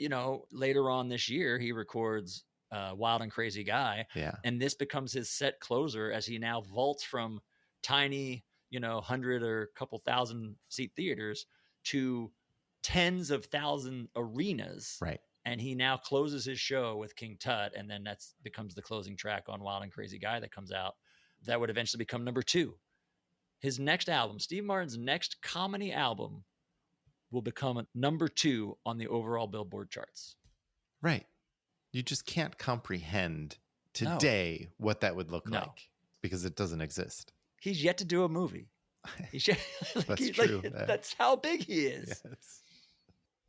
later on this year, he records Wild and Crazy Guy. Yeah. And this becomes his set closer as he now vaults from tiny 100 or a couple thousand seat theaters to tens of thousand arenas. Right. And he now closes his show with King Tut, and then that's becomes the closing track on Wild and Crazy Guy that comes out. That would eventually become number 2. His next album, Steve Martin's next comedy album, will become number 2 on the overall Billboard charts. Right. You just can't comprehend today what that would look like because it doesn't exist. He's yet to do a movie. That's true. That's how big he is. Yes.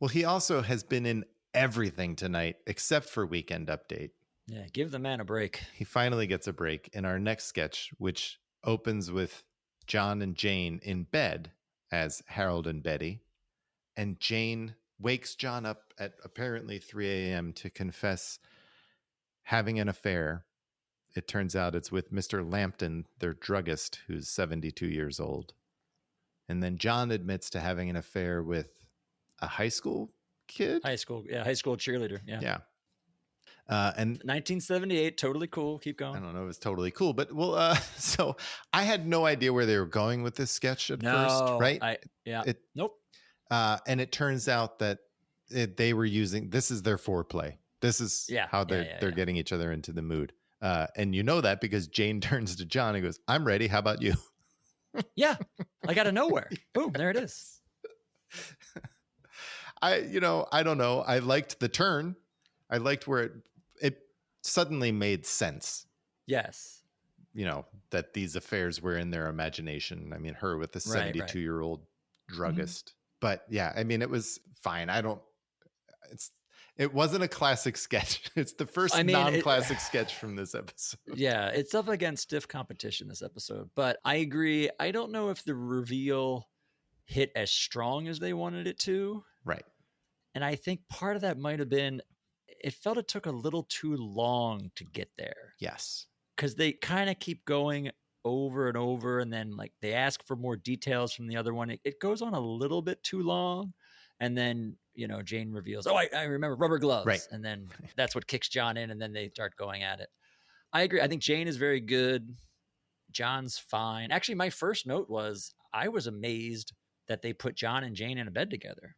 Well, he also has been in everything tonight except for Weekend Update. Yeah, give the man a break. He finally gets a break in our next sketch, which opens with John and Jane in bed as Harold and Betty. And Jane wakes John up at apparently 3 a.m. to confess having an affair. It turns out it's with Mr. Lampton, their druggist, who's 72 years old. And then John admits to having an affair with a high school kid? High school cheerleader. Yeah. And 1978, totally cool. Keep going. I don't know if it's totally cool, but so I had no idea where they were going with this sketch at first, right? Nope. And it turns out that they were using, this is their foreplay. This is how they're getting each other into the mood. And you know that because Jane turns to John and goes, "I'm ready. How about you?" Yeah. Like out of nowhere. Boom. There it is. I don't know. I liked the turn. I liked where it suddenly made sense. Yes. That these affairs were in their imagination. I mean, her with the 72-year-old druggist. Mm-hmm. But yeah, I mean, it was fine. It wasn't a classic sketch. It's the first non-classic sketch from this episode. Yeah, it's up against stiff competition this episode. But I agree. I don't know if the reveal hit as strong as they wanted it to. Right. And I think part of that might have been, it felt it took a little too long to get there. Yes. Because they kind of keep going over and over, and then like they ask for more details from the other one. It goes on a little bit too long. And then, Jane reveals, I remember rubber gloves. Right. And then that's what kicks John in, and then they start going at it. I agree. I think Jane is very good. John's fine. Actually, my first note was I was amazed that they put John and Jane in a bed together,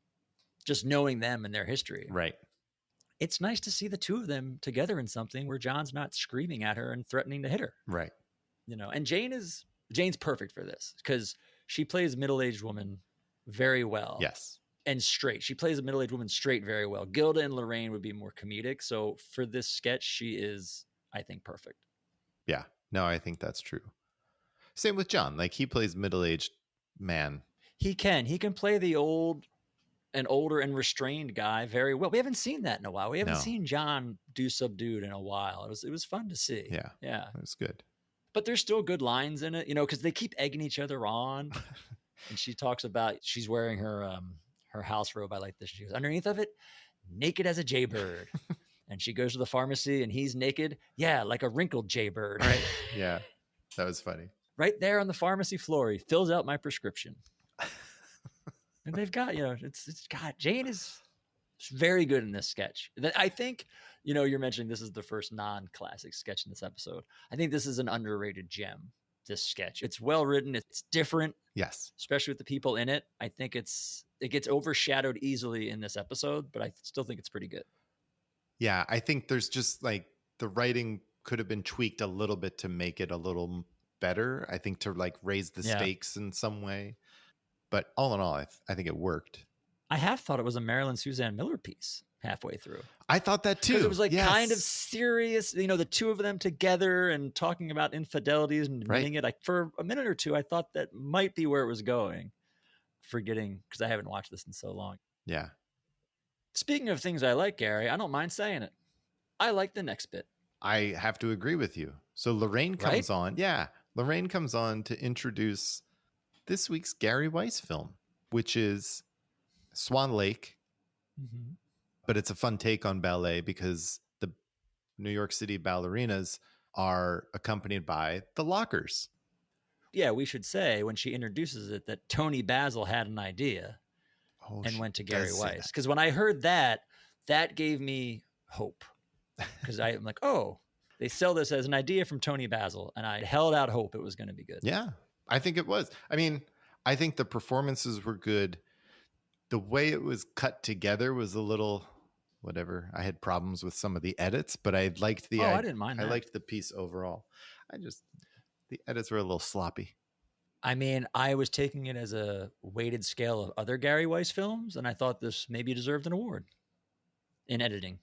just knowing them and their history. Right. It's nice to see the two of them together in something where John's not screaming at her and threatening to hit her. Right. And Jane's perfect for this because she plays a middle-aged woman very well. Yes. And straight. She plays a middle-aged woman straight very well. Gilda and Lorraine would be more comedic. So for this sketch, she is, I think, perfect. Yeah. No, I think that's true. Same with John. Like he plays middle-aged man. He can play the older and restrained guy very well. We haven't seen that in a while. We haven't seen John do subdued in a while. It was fun to see. Yeah. Yeah. It was good. But there's still good lines in it, because they keep egging each other on. And she talks about she's wearing her house robe. I like this. She goes, underneath of it, naked as a jaybird. And she goes to the pharmacy and he's naked. Yeah, like a wrinkled jaybird. Right. Yeah. That was funny. Right there on the pharmacy floor. He fills out my prescription. And they've got, Jane is very good in this sketch. I think, you're mentioning this is the first non-classic sketch in this episode. I think this is an underrated gem, this sketch. It's well written. It's different. Yes. Especially with the people in it. I think it gets overshadowed easily in this episode, but I still think it's pretty good. Yeah. I think there's just like the writing could have been tweaked a little bit to make it a little better. I think to like raise the stakes in some way. But all in all, I think it worked. I have thought it was a Marilyn Suzanne Miller piece halfway through. I thought that too. It was like kind of serious, the two of them together and talking about infidelities and admitting it. For a minute or two, I thought that might be where it was going. Forgetting, because I haven't watched this in so long. Yeah. Speaking of things I like, Gary, I don't mind saying it. I like the next bit. I have to agree with you. So Lorraine comes on. Yeah. Lorraine comes on to introduce this week's Gary Weiss film, which is Swan Lake. Mm-hmm. But it's a fun take on ballet because the New York City ballerinas are accompanied by the Lockers. Yeah, we should say when she introduces it that Tony Basil had an idea and went to Gary Weiss. Because when I heard that gave me hope. Because I'm like, they sell this as an idea from Tony Basil. And I held out hope it was going to be good. Yeah. I think it was. I mean, I think the performances were good. The way it was cut together was a little whatever. I had problems with some of the edits, but I liked the I didn't mind that. I liked the piece overall. The edits were a little sloppy. I mean, I was taking it as a weighted scale of other Gary Weiss films, and I thought this maybe deserved an award in editing.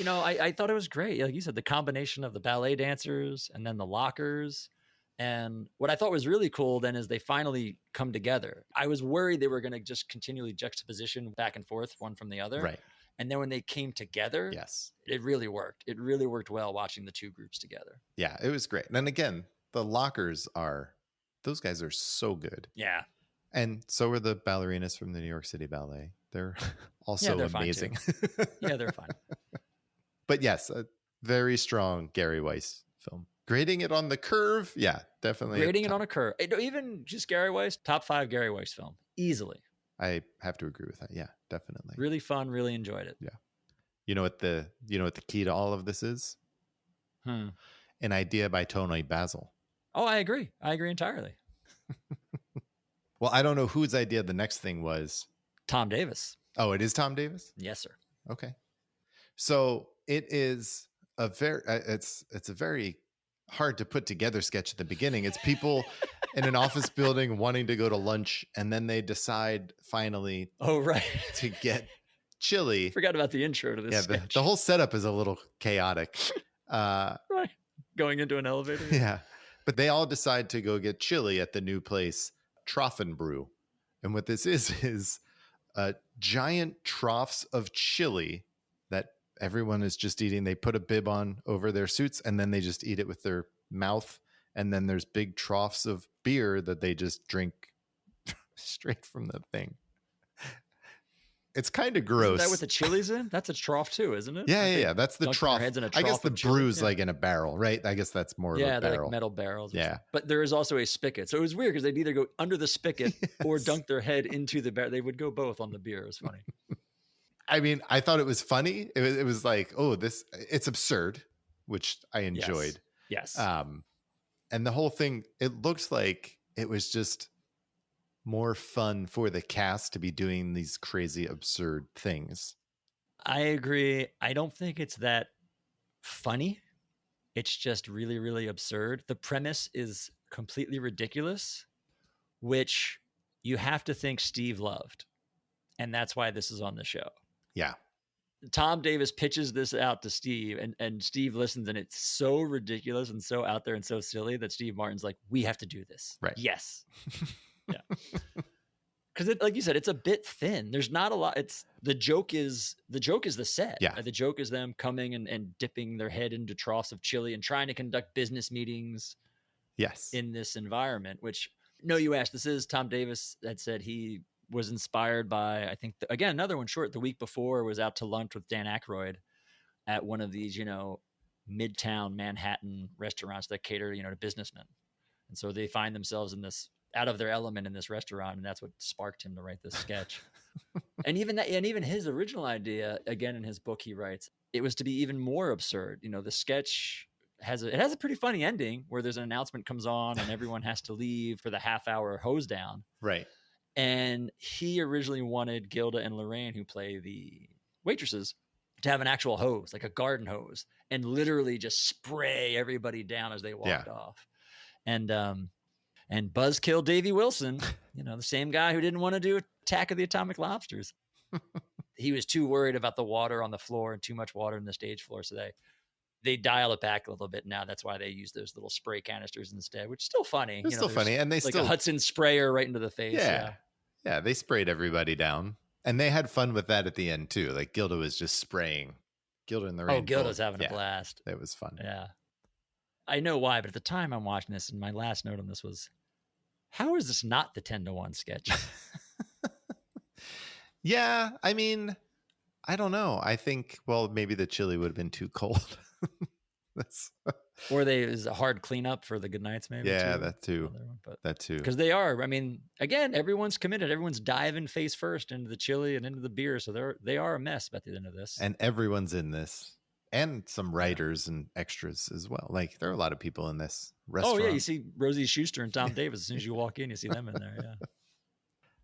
I thought it was great. Like you said, the combination of the ballet dancers and then the lockers. And what I thought was really cool then is they finally come together. I was worried they were going to just continually juxtaposition back and forth one from the other. Right. And then when they came together, yes, it really worked. It really worked well watching the two groups together. Yeah, it was great. And then again, the lockers those guys are so good. Yeah. And so are the ballerinas from the New York City Ballet. They're also amazing. Yeah, they're fine. But yes, a very strong Gary Weiss film. Grading it on the curve. Yeah, definitely. Grading it on a curve. Even just Gary Weiss, top 5 Gary Weiss film. Easily. I have to agree with that. Yeah, definitely. Really fun. Really enjoyed it. Yeah. You know what the key to all of this is? An idea by Tony Basil. Oh, I agree. I agree entirely. Well, I don't know whose idea the next thing was. Tom Davis. Oh, it is Tom Davis? Yes, sir. Okay. So it is it's a very hard to put together sketch at the beginning. It's people in an office building wanting to go to lunch, and then they decide finally to get chili. Forgot about the intro to this sketch. The whole setup is a little chaotic. Right. Going into an elevator. Yeah. But they all decide to go get chili at the new place, Troffenbrew. And what this is giant troughs of chili that everyone is just eating. They put a bib on over their suits, and then they just eat it with their mouth. And then there's big troughs of beer that they just drink straight from the thing. It's kind of gross. Is that what the chili's in? That's a trough too, isn't it? Yeah. That's the trough. I guess the brew's like in a barrel, right? I guess that's more of a barrel. Yeah, they're like metal barrels. Yeah. But there is also a spigot. So it was weird because they'd either go under the spigot or dunk their head into the barrel. They would go both on the beer. It was funny. I mean, I thought it was funny. It was like, it's absurd, which I enjoyed. Yes. And the whole thing, it looked like it was just more fun for the cast to be doing these crazy, absurd things. I agree. I don't think it's that funny. It's just really, really absurd. The premise is completely ridiculous, which you have to think Steve loved. And that's why this is on the show. Yeah. Tom Davis pitches this out to Steve, and Steve listens, and it's so ridiculous and so out there and so silly that Steve Martin's like, we have to do this. Right. Yes. Yeah. Because like you said, it's a bit thin. There's not a lot. The joke is the set. Yeah. The joke is them coming and dipping their head into troughs of chili and trying to conduct business meetings. Yes. In this environment, which you asked, this is Tom Davis that said he was inspired by, I think, again, another one short. The week before was out to lunch with Dan Aykroyd at one of these, midtown Manhattan restaurants that cater, to businessmen. And so they find themselves in this out of their element in this restaurant. And that's what sparked him to write this sketch. And even his original idea, again, in his book, he writes, it was to be even more absurd. The sketch has a pretty funny ending where there's an announcement comes on and everyone has to leave for the half-hour hose down. Right. And he originally wanted Gilda and Lorraine, who play the waitresses, to have an actual hose, like a garden hose, and literally just spray everybody down as they walked off. And buzzkill Davey Wilson, the same guy who didn't want to do Attack of the Atomic Lobsters. He was too worried about the water on the floor and too much water in the stage floor. So they dial it back a little bit now. That's why they use those little spray canisters instead, which is still funny. It's still funny. And they like a Hudson sprayer right into the face. Yeah. They sprayed everybody down. And they had fun with that at the end too. Like Gilda was just spraying. Gilda and the Rain. Oh, Gilda's having a blast. It was fun. Yeah. I know why, but at the time I'm watching this, and my last note on this was, how is this not the 10-1 sketch? Yeah, I mean, I don't know. I think, maybe the chili would have been too cold. Or is a hard cleanup for the good nights, maybe. Yeah, too. That too. Because they are. I mean, again, everyone's committed. Everyone's diving face first into the chili and into the beer, so they are a mess at the end of this. And everyone's in this. And some writers and extras as well. Like there are a lot of people in this restaurant. Oh yeah, you see Rosie Schuster and Tom Davis. As soon as you walk in, you see them in there. Yeah.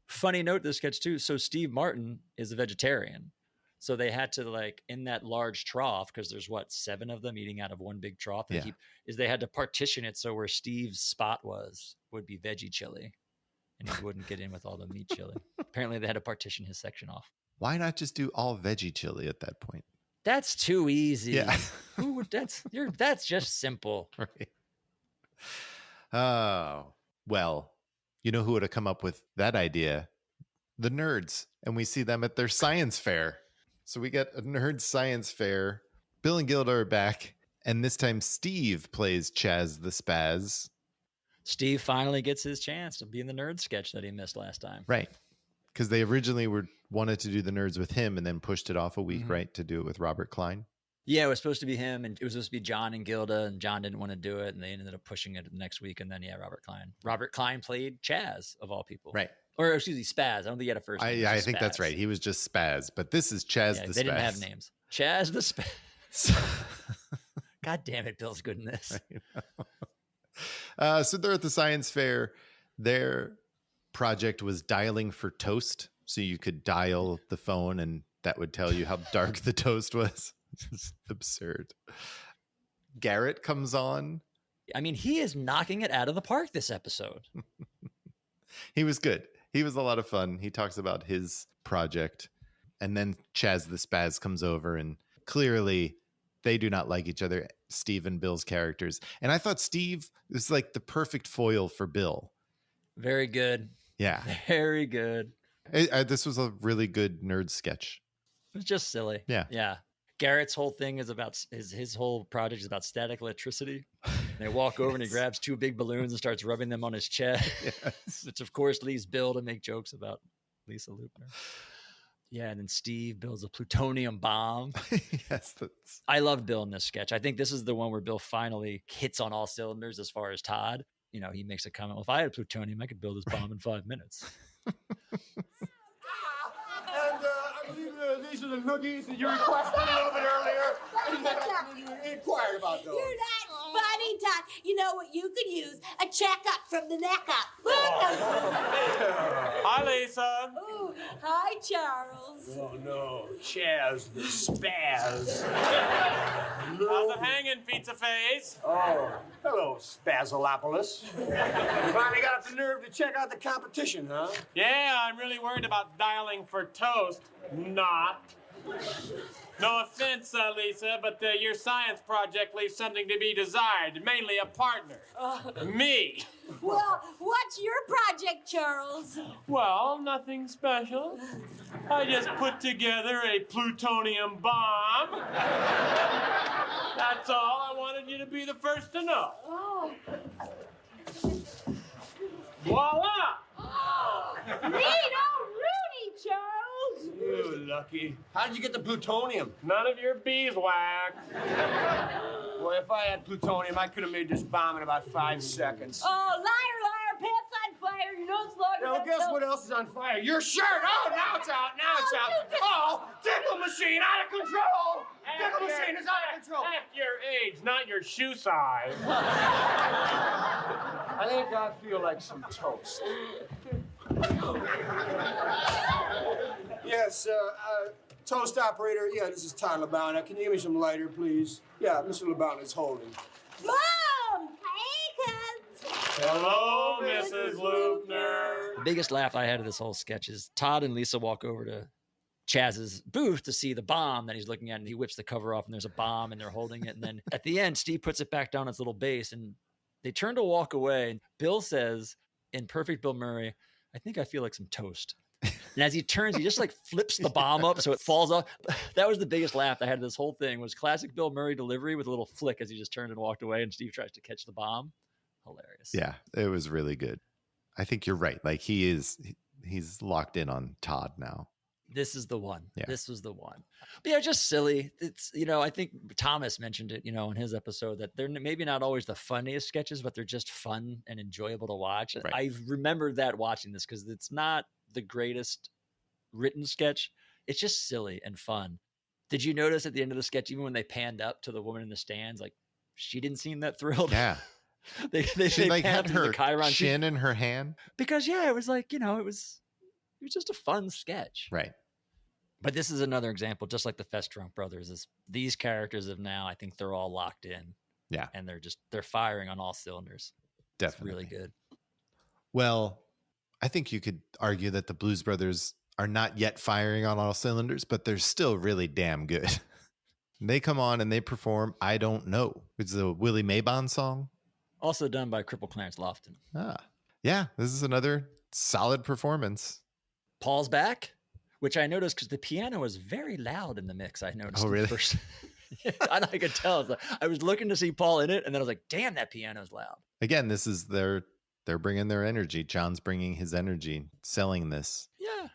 Funny note to this sketch too. So Steve Martin is a vegetarian. So they had to, like, in that large trough, because there's 7 of them eating out of one big trough. They had to partition it so where Steve's spot would be veggie chili, and he wouldn't get in with all the meat chili. Apparently they had to partition his section off. Why not just do all veggie chili at that point? That's too easy. Yeah. That's just simple. Right. Oh, well, you know who would have come up with that idea? The nerds. And we see them at their science fair. So we get a nerd science fair. Bill and Gilda are back. And this time Steve plays Chaz the Spaz. Steve finally gets his chance to be in the nerd sketch that he missed last time. Right. Because they originally wanted to do the nerds with him and then pushed it off a week, right? To do it with Robert Klein. Yeah, it was supposed to be him, and it was supposed to be John and Gilda, and John didn't want to do it, and they ended up pushing it the next week, and then, Robert Klein. Robert Klein played Chaz, of all people. Right. Or, excuse me, Spaz. I don't think he had a first name. I think that's right. He was just Spaz, but this is Chaz the Spaz. They didn't have names. Chaz the Spaz. God damn it, Bill's good in this. So they're at the science fair. Their project was dialing for toast. So you could dial the phone and that would tell you how dark the toast was. It's absurd. Garrett comes on. I mean, he is knocking it out of the park this episode. He was good. He was a lot of fun. He talks about his project. And then Chaz the Spaz comes over, and clearly they do not like each other, Steve and Bill's characters. And I thought Steve was like the perfect foil for Bill. Very good. Yeah. Very good. This was a really good nerd sketch. It was just silly. Yeah. Yeah. Garrett's whole thing is about his whole project is about static electricity. And they walk over and he grabs 2 big balloons and starts rubbing them on his chest, which of course leaves Bill to make jokes about Lisa Lupner. Yeah, and then Steve builds a plutonium bomb. Yes, I loved Bill in this sketch. I think this is the one where Bill finally hits on all cylinders as far as Todd. He makes a comment, well, if I had plutonium, I could build this bomb in 5 minutes. And I believe these are the noogies that you requested a little bit earlier. You inquired about those. You're not funny, Todd. You know what you could use? A checkup from the neck up. Hi, Lisa. Ooh, hi, Charles. Oh, no. Chaz the Spaz. How's it hanging, Pizza Face? Oh, hello, Spazalopolis. You finally got the nerve to check out the competition, huh? Yeah, I'm really worried about dialing for toast. Not. No offense, Lisa, but your science project leaves something to be desired, mainly a partner. Me. Well, what's your project, Charles? Well, nothing special. I just put together a plutonium bomb. That's all. I wanted you to be the first to know. Oh. Voila! Oh, neat, oh, Rudy, Charles. You lucky. How did you get the plutonium? None of your beeswax. Well, if I had plutonium, I could have made this bomb in about 5 seconds. Oh, liar, liar, pants on fire. You don't slow your Well, guess what else is on fire? Your shirt! Oh, now it's out, now it's out. Oh, tickle machine out of control! Tickle machine is out of control. At your age, not your shoe size. I think I feel like some toast. Yes, toast operator. Yeah, this is Todd Labana. Can you give me some lighter, please? Yeah, Mr. Labana is holding. Mom! Hey, kids! Hello, Mrs. Lupner. The biggest laugh I had of this whole sketch is Todd and Lisa walk over to Chaz's booth to see the bomb that he's looking at, and he whips the cover off, and there's a bomb, and they're holding it. And then at the end, Steve puts it back down its little base, and they turn to walk away. And Bill says, in perfect Bill Murray, I think I feel like some toast. And as he turns, he just like flips the bomb up so it falls off. That was the biggest laugh I had of this whole thing, was classic Bill Murray delivery with a little flick as he just turned and walked away, and Steve tries to catch the bomb. Hilarious. Yeah, it was really good. I think you're right. Like he's locked in on Todd now. This is the one. Yeah. This was the one. But yeah, just silly. It's, I think Thomas mentioned it, in his episode, that they're maybe not always the funniest sketches, but they're just fun and enjoyable to watch. Right. I remember that watching this because it's not the greatest written sketch. It's just silly and fun. Did you notice at the end of the sketch, even when they panned up to the woman in the stands, like she didn't seem that thrilled? Yeah. She like had her chin in her hand. Because it was like, it was just a fun sketch. Right. But this is another example, just like the Fest Drunk Brothers, is these characters of now, I think they're all locked in. Yeah. And they're firing on all cylinders. Definitely. It's really good. Well, I think you could argue that the Blues Brothers are not yet firing on all cylinders, but they're still really damn good. They come on and they perform I Don't Know. It's a Willie Maybon song. Also done by Cripple Clarence Lofton. Yeah, this is another solid performance. Paul's back, which I noticed because the piano was very loud in the mix. I noticed. Oh, really? First. I could tell. I was looking to see Paul in it, and then I was like, damn, that piano's loud. Again, this is they're bringing their energy. John's bringing his energy, selling this. Yeah.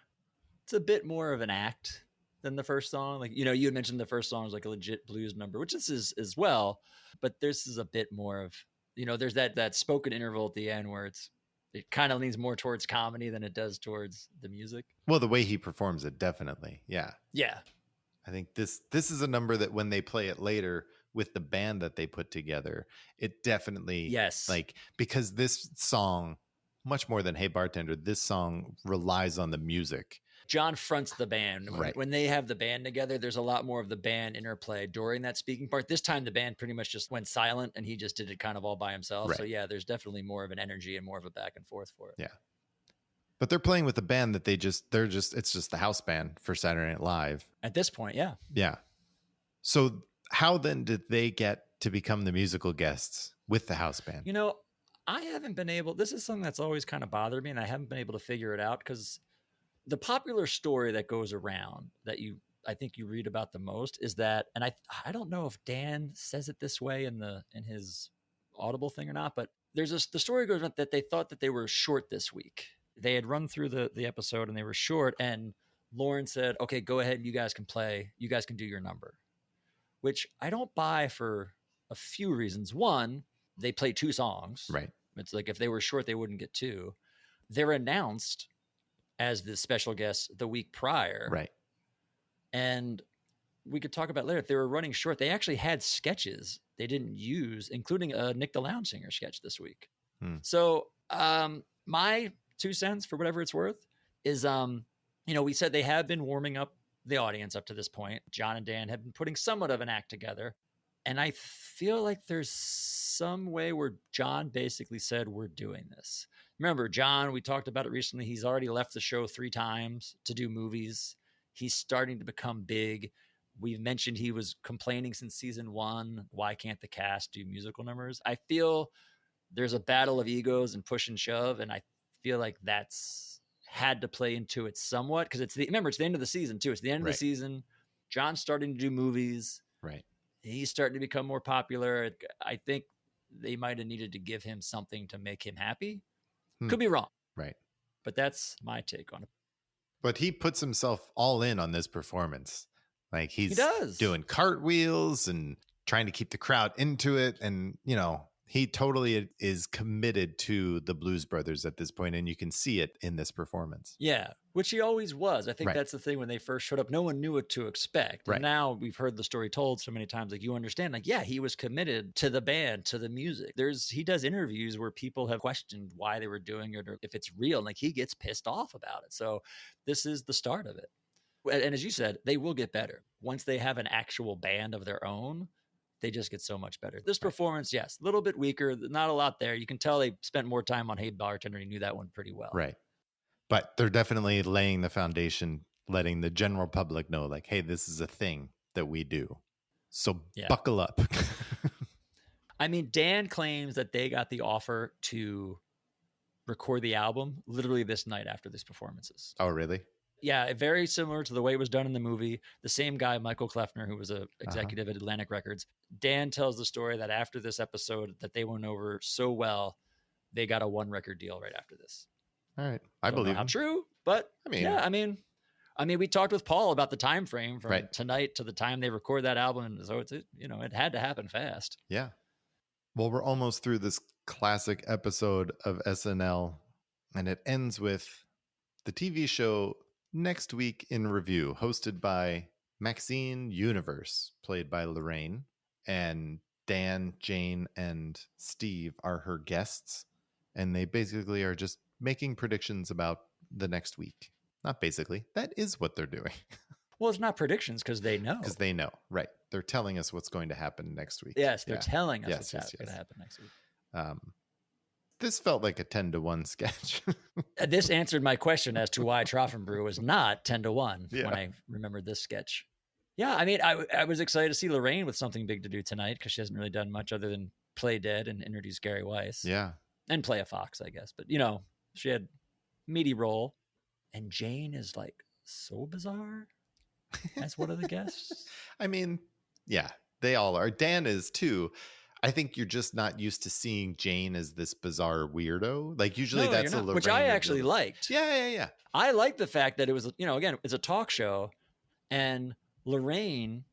It's a bit more of an act than the first song. Like, you had mentioned the first song was like a legit blues number, which this is as well. But this is a bit more of, there's that spoken interval at the end where it kind of leans more towards comedy than it does towards the music. Well, the way he performs it, definitely. Yeah. Yeah. I think this is a number that when they play it later with the band that they put together, it definitely, yes, like, because this song, much more than Hey Bartender, this song relies on the music. John fronts the band. Right. When they have the band together, there's a lot more of the band interplay during that speaking part. This time, the band pretty much just went silent and he just did it kind of all by himself. Right. So yeah, there's definitely more of an energy and more of a back and forth for it. Yeah. But they're playing with a band that it's just the house band for Saturday Night Live. At this point, yeah. Yeah. So how then did they get to become the musical guests with the house band? I haven't been able, this is something that's always kind of bothered me and I haven't been able to figure it out because the popular story that goes around that I think you read about the most is that, and I don't know if Dan says it this way in his Audible thing or not, but the story goes around that they thought that they were short this week. They had run through the episode and they were short, and Lauren said, okay, go ahead. You guys can play. You guys can do your number, which I don't buy for a few reasons. One, they play 2 songs. Right. It's like if they were short, they wouldn't get 2. They're announced as the special guests the week prior. Right. And we could talk about later. If they were running short, they actually had sketches they didn't use, including a Nick the Lounge Singer sketch this week. So my 2 cents, for whatever it's worth, is, we said they have been warming up the audience up to this point. John and Dan have been putting somewhat of an act together. And I feel like there's some way where John basically said, we're doing this. Remember, John, we talked about it recently. He's already left the show 3 times to do movies. He's starting to become big. We've mentioned he was complaining since season 1. Why can't the cast do musical numbers? I feel there's a battle of egos and push and shove. And I feel like that's had to play into it somewhat. Because it's the end of the season too. It's the end of the season. John's starting to do movies. Right. He's starting to become more popular. I think they might have needed to give him something to make him happy. Could be wrong. Right. But that's my take on it. But he puts himself all in on this performance. Like he does. Doing cartwheels and trying to keep the crowd into it. And, he totally is committed to the Blues Brothers at this point, and you can see it in this performance. Yeah, which he always was. I think that's the thing. When they first showed up, no one knew what to expect. Right. And now we've heard the story told so many times, like you understand, like, yeah, he was committed to the band, to the music. He does interviews where people have questioned why they were doing it or if it's real. Like he gets pissed off about it. So this is the start of it. And as you said, they will get better. Once they have an actual band of their own, they just get so much better. This performance, yes, a little bit weaker, not a lot there. You can tell they spent more time on Hey Bartender. He knew that one pretty well. Right. But they're definitely laying the foundation, letting the general public know, like, hey, this is a thing that we do. So buckle up. I mean, Dan claims that they got the offer to record the album literally this night after these performances. Oh, really? Yeah, very similar to the way it was done in the movie. The same guy, Michael Kleffner, who was an executive at Atlantic Records. Dan tells the story that after this episode that they went over so well, they got a 1-record deal right after this. All right. I believe how true, but I mean, we talked with Paul about the time frame from tonight to the time they record that album. So it had to happen fast. Yeah. Well, we're almost through this classic episode of SNL, and it ends with the TV show Next Week in Review, hosted by Maxine Universe, played by Lorraine, and Dan, Jane, and Steve are her guests. And they basically are just making predictions about the next week. Not basically. That is what they're doing. Well, it's not predictions because they know. Because they know. Right. They're telling us what's going to happen next week. Yes, they're telling us what's going to happen next week. This felt like a 10-1 sketch. This answered my question as to why Troffenbrew was not 10-1 Yeah. when I remembered this sketch. Yeah, I mean, I was excited to see Lorraine with something big to do tonight because she hasn't really done much other than play dead and introduce Gary Weiss. Yeah. And play a fox, I guess. But, she had meaty role. And Jane is like so bizarre as one of the guests. I mean, yeah, they all are. Dan is too. I think you're just not used to seeing Jane as this bizarre weirdo. Like usually that's a Lorraine, which I actually liked. Yeah. I like the fact that it was, again, it's a talk show and Lorraine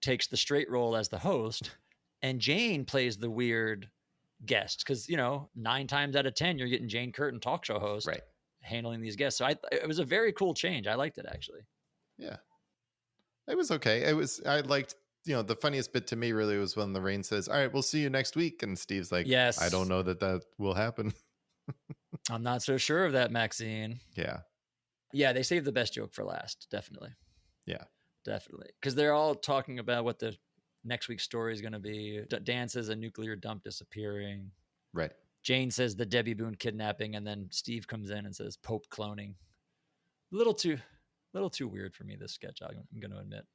takes the straight role as the host and Jane plays the weird guest. Because, 9 times out of 10, you're getting Jane Curtin, talk show host, right, handling these guests. So it was a very cool change. I liked it actually. Yeah, it was okay. I liked, the funniest bit to me really was when Lorraine says, all right, we'll see you next week. And Steve's like, yes, I don't know that will happen. I'm not so sure of that, Maxine. Yeah, they saved the best joke for last. Definitely. Yeah, definitely. Because they're all talking about what the next week's story is going to be. Dan says a nuclear dump disappearing. Right. Jane says the Debbie Boone kidnapping, and then Steve comes in and says Pope cloning. A little too weird for me, this sketch, I'm going to admit.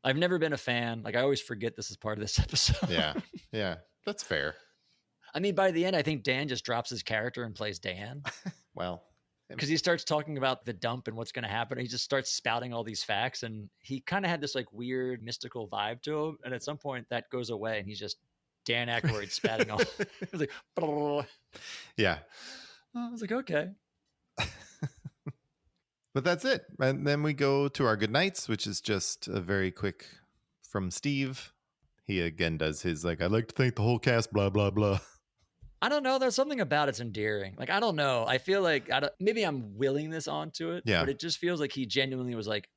I've never been a fan. Like, I always forget this is part of this episode. Yeah, that's fair. I mean, by the end, I think Dan just drops his character and plays Dan. Well, because he starts talking about the dump and what's going to happen. He just starts spouting all these facts, and he kind of had this like weird mystical vibe to him. And at some point, that goes away, and he's just Dan Aykroyd spatting all. It was like, blah, blah, blah. Yeah. I was like, okay. But that's it. And then we go to our good nights, which is just a very quick from Steve. He again does his like, I'd like to thank the whole cast, blah, blah, blah. I don't know. There's something about it's endearing. Like, I don't know. I feel like maybe I'm willing this onto it. Yeah. But it just feels like he genuinely was like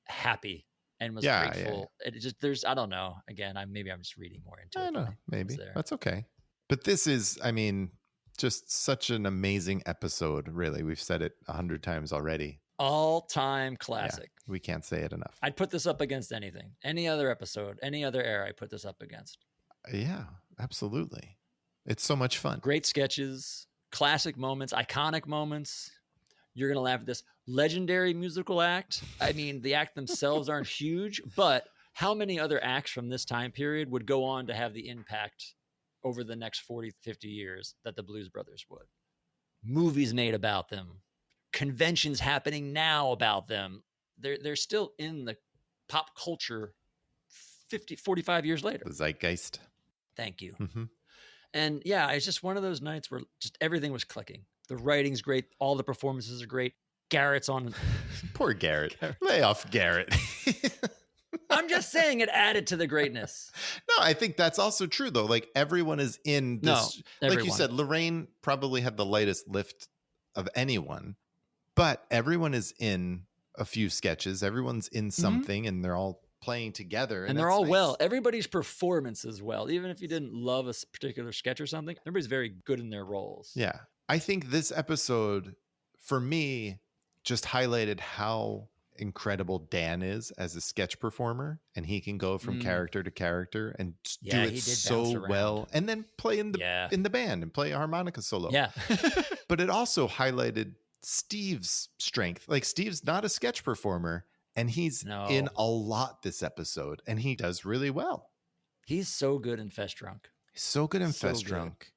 happy and was grateful. Yeah. It just, I don't know. Again, maybe I'm just reading more into it. I don't know. Maybe. That's okay. But this is, I mean, just such an amazing episode, really. We've said it 100 times already. All-time classic. Yeah, we can't say it enough. I'd put this up against anything. Any other episode, any other era, I put this up against. Yeah, absolutely. It's so much fun. Great sketches, classic moments, iconic moments. You're going to laugh at this. Legendary musical act. I mean, the act themselves aren't huge, but how many other acts from this time period would go on to have the impact over the next 40, 50 years that the Blues Brothers would? Movies made about them. Conventions happening now about them. They're still in the pop culture 45 years later. The zeitgeist. Thank you. Mm-hmm. And yeah, it's just one of those nights where just everything was clicking. The writing's great. All the performances are great. Garrett's on. Poor Garrett. Lay off Garrett. I'm just saying it added to the greatness. No, I think that's also true, though. Like, everyone is in this. No, like you said, Lorraine probably had the lightest lift of anyone. But everyone is in a few sketches. Everyone's in something, and they're all playing together. And they're all nice. Well. Everybody's performance is well. Even if you didn't love a particular sketch or something, everybody's very good in their roles. Yeah. I think this episode, for me, just highlighted how incredible Dan is as a sketch performer. And he can go from character to character and do it so well. And then play in the band and play a harmonica solo. Yeah. But it also highlighted Steve's strength. Like, Steve's not a sketch performer, and he's in a lot this episode, and he does really well. He's so good in Fest Drunk. He's so good in Fest Drunk.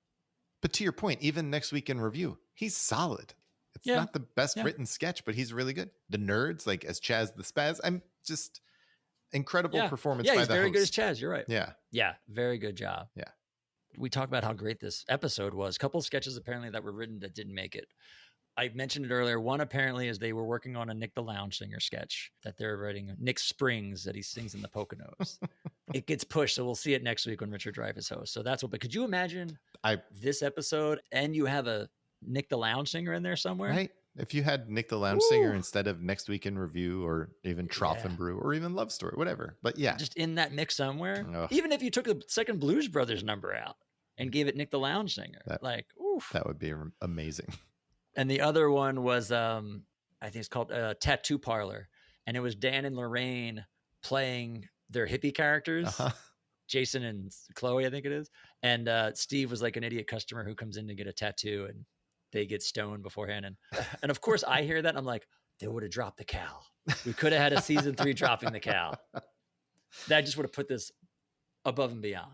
But to your point, even next week in review, he's solid. It's not the best written sketch, but he's really good. The Nerds, like as Chaz the Spaz, I'm just incredible performance by the host. Yeah, he's very good as Chaz. You're right. Yeah. Yeah, very good job. Yeah. We talk about how great this episode was. A couple of sketches apparently that were written that didn't make it. I mentioned it earlier. One apparently is they were working on a Nick the Lounge Singer sketch that they're writing. Nick Springs that he sings in the Poconos. It gets pushed, so we'll see it next week when Richard Dreyfuss hosts. So that's what. But could you imagine this episode and you have a Nick the Lounge Singer in there somewhere? Right. If you had Nick the Lounge Singer instead of Next Week in Review, or even Trough and Brew, or even Love Story, whatever. But yeah. Just in that mix somewhere. Oh. Even if you took the second Blues Brothers number out and gave it Nick the Lounge Singer. That would be amazing. And the other one was, I think it's called Tattoo Parlor. And it was Dan and Lorraine playing their hippie characters. Uh-huh. Jason and Chloe, I think it is. And Steve was like an idiot customer who comes in to get a tattoo, and they get stoned beforehand. And of course I hear that and I'm like, they would have dropped the cow. We could have had a season 3 dropping the cow. That just would have put this above and beyond.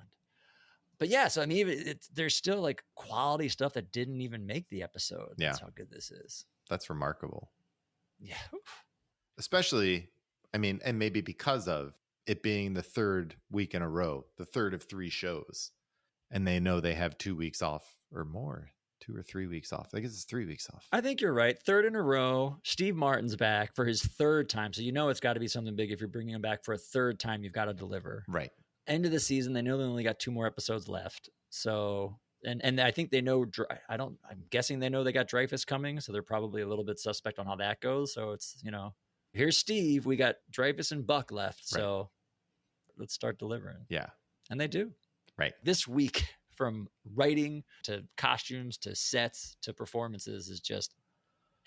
But yeah, so I mean, there's still like quality stuff that didn't even make the episode. Yeah. That's how good this is. That's remarkable. Yeah. Especially, I mean, and maybe because of it being the 3rd week in a row, the 3rd of 3 shows, and they know they have 2 weeks off or more, 2 or 3 weeks off. I guess it's 3 weeks off. I think you're right. 3rd in a row. Steve Martin's back for his 3rd time. So you know it's got to be something big. If you're bringing him back for a 3rd time, you've got to deliver. Right. End of the season, they know they only got 2 more episodes left. So, and I think they know, I'm guessing they know they got Dreyfus coming. So they're probably a little bit suspect on how that goes. So it's, here's Steve. We got Dreyfus and Buck left. So let's start delivering. Yeah. And they do. Right. This week, from writing to costumes to sets to performances, is just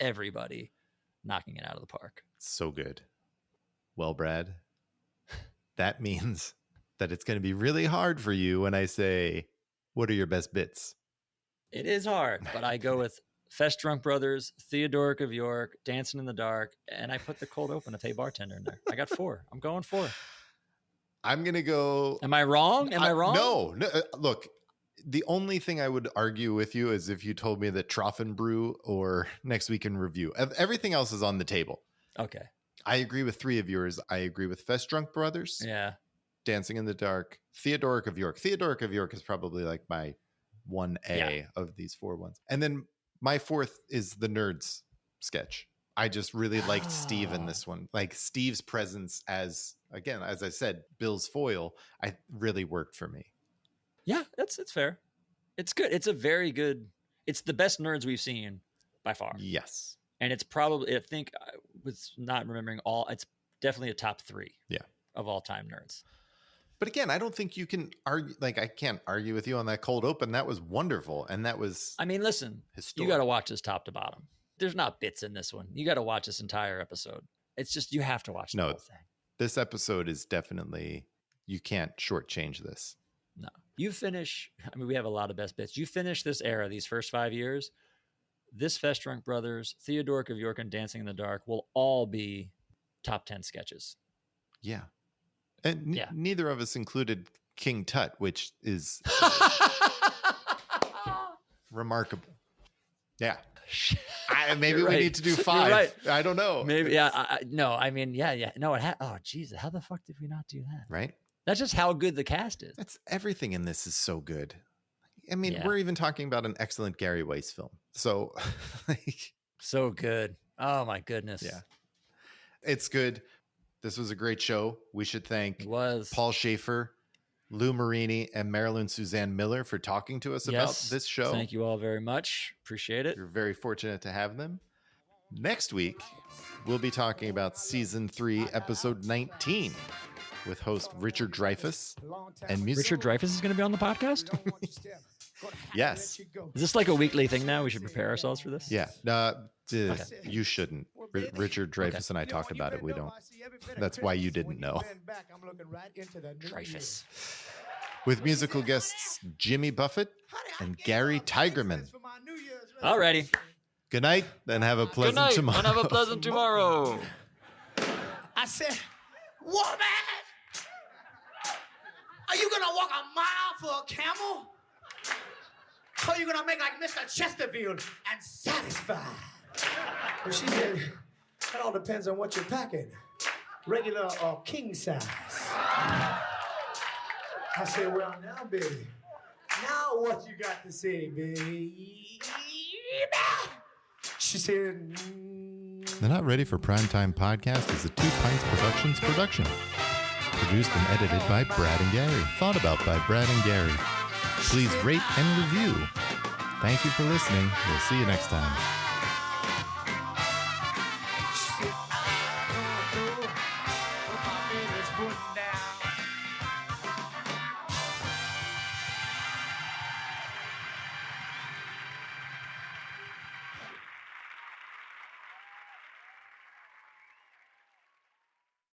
everybody knocking it out of the park. So good. Well, Brad, that means that it's going to be really hard for you when I say, what are your best bits? It is hard, but I go with Fest Drunk Brothers, Theodoric of York, Dancing in the Dark, and I put the cold open of Hey Bartender in there. I got 4. I'm going 4. I'm going to go. Am I wrong? Am I wrong? No. Look, the only thing I would argue with you is if you told me that Trough and Brew or Next Week in Review. Everything else is on the table. Okay. I agree with 3 of yours. I agree with Fest Drunk Brothers. Yeah. Dancing in the Dark, Theodoric of York. Theodoric of York is probably like my 1A of these 4 ones. And then my 4th is the Nerds sketch. I just really liked Steve in this one. Like Steve's presence as I said, Bill's foil, I really worked for me. Yeah, it's fair. It's good. It's a very good, it's the best Nerds we've seen by far. Yes. And it's probably, I think, I was not remembering all, it's definitely a top 3 of all time Nerds. But again, I don't think you can argue. Like, I can't argue with you on that cold open. That was wonderful. And that was, I mean, listen, historic. You got to watch this top to bottom. There's not bits in this one. You got to watch this entire episode. It's just, you have to watch the whole thing. This episode is definitely, you can't shortchange this. No. You finish, I mean, we have a lot of best bits. You finish this era, these first 5 years, this Fest Drunk Brothers, Theodoric of York, and Dancing in the Dark will all be top 10 sketches. Yeah. And neither of us included King Tut, which is remarkable. Yeah. Maybe we need to do 5. Right. I don't know. Maybe. Yeah. No, I mean, yeah. No, oh, geez. How the fuck did we not do that? Right. That's just how good the cast is. That's everything in this is so good. I mean, we're even talking about an excellent Gary Weiss film. So, so good. Oh my goodness. Yeah. It's good. This was a great show. We should thank Paul Schaefer, Lou Marini, and Marilyn Suzanne Miller for talking to us about this show. Thank you all very much. Appreciate it. You're very fortunate to have them. Next week, we'll be talking about season 3, episode 19, with host Richard Dreyfuss and music. Richard Dreyfuss is going to be on the podcast? Yes. Is this like a weekly thing now? We should prepare ourselves for this? Yeah. You shouldn't. Richard Dreyfuss and I talked about it. We don't. That's why you didn't know. Dreyfuss. With musical guests Jimmy Buffett and Gary Tigerman. Alrighty. Good night and have a pleasant tomorrow. And have a pleasant tomorrow. I said, woman, are you gonna walk a mile for a camel? Or are you gonna make like Mr. Chesterfield and satisfied? Well, she said, that all depends on what you're packing. Regular or king size. I said, well, now, baby. Now what you got to say, baby? She said, The Not Ready for Primetime podcast is a 2 Pints Productions production. Produced and edited by Brad and Gary. Thought about by Brad and Gary. Please rate and review. Thank you for listening. We'll see you next time. putting down.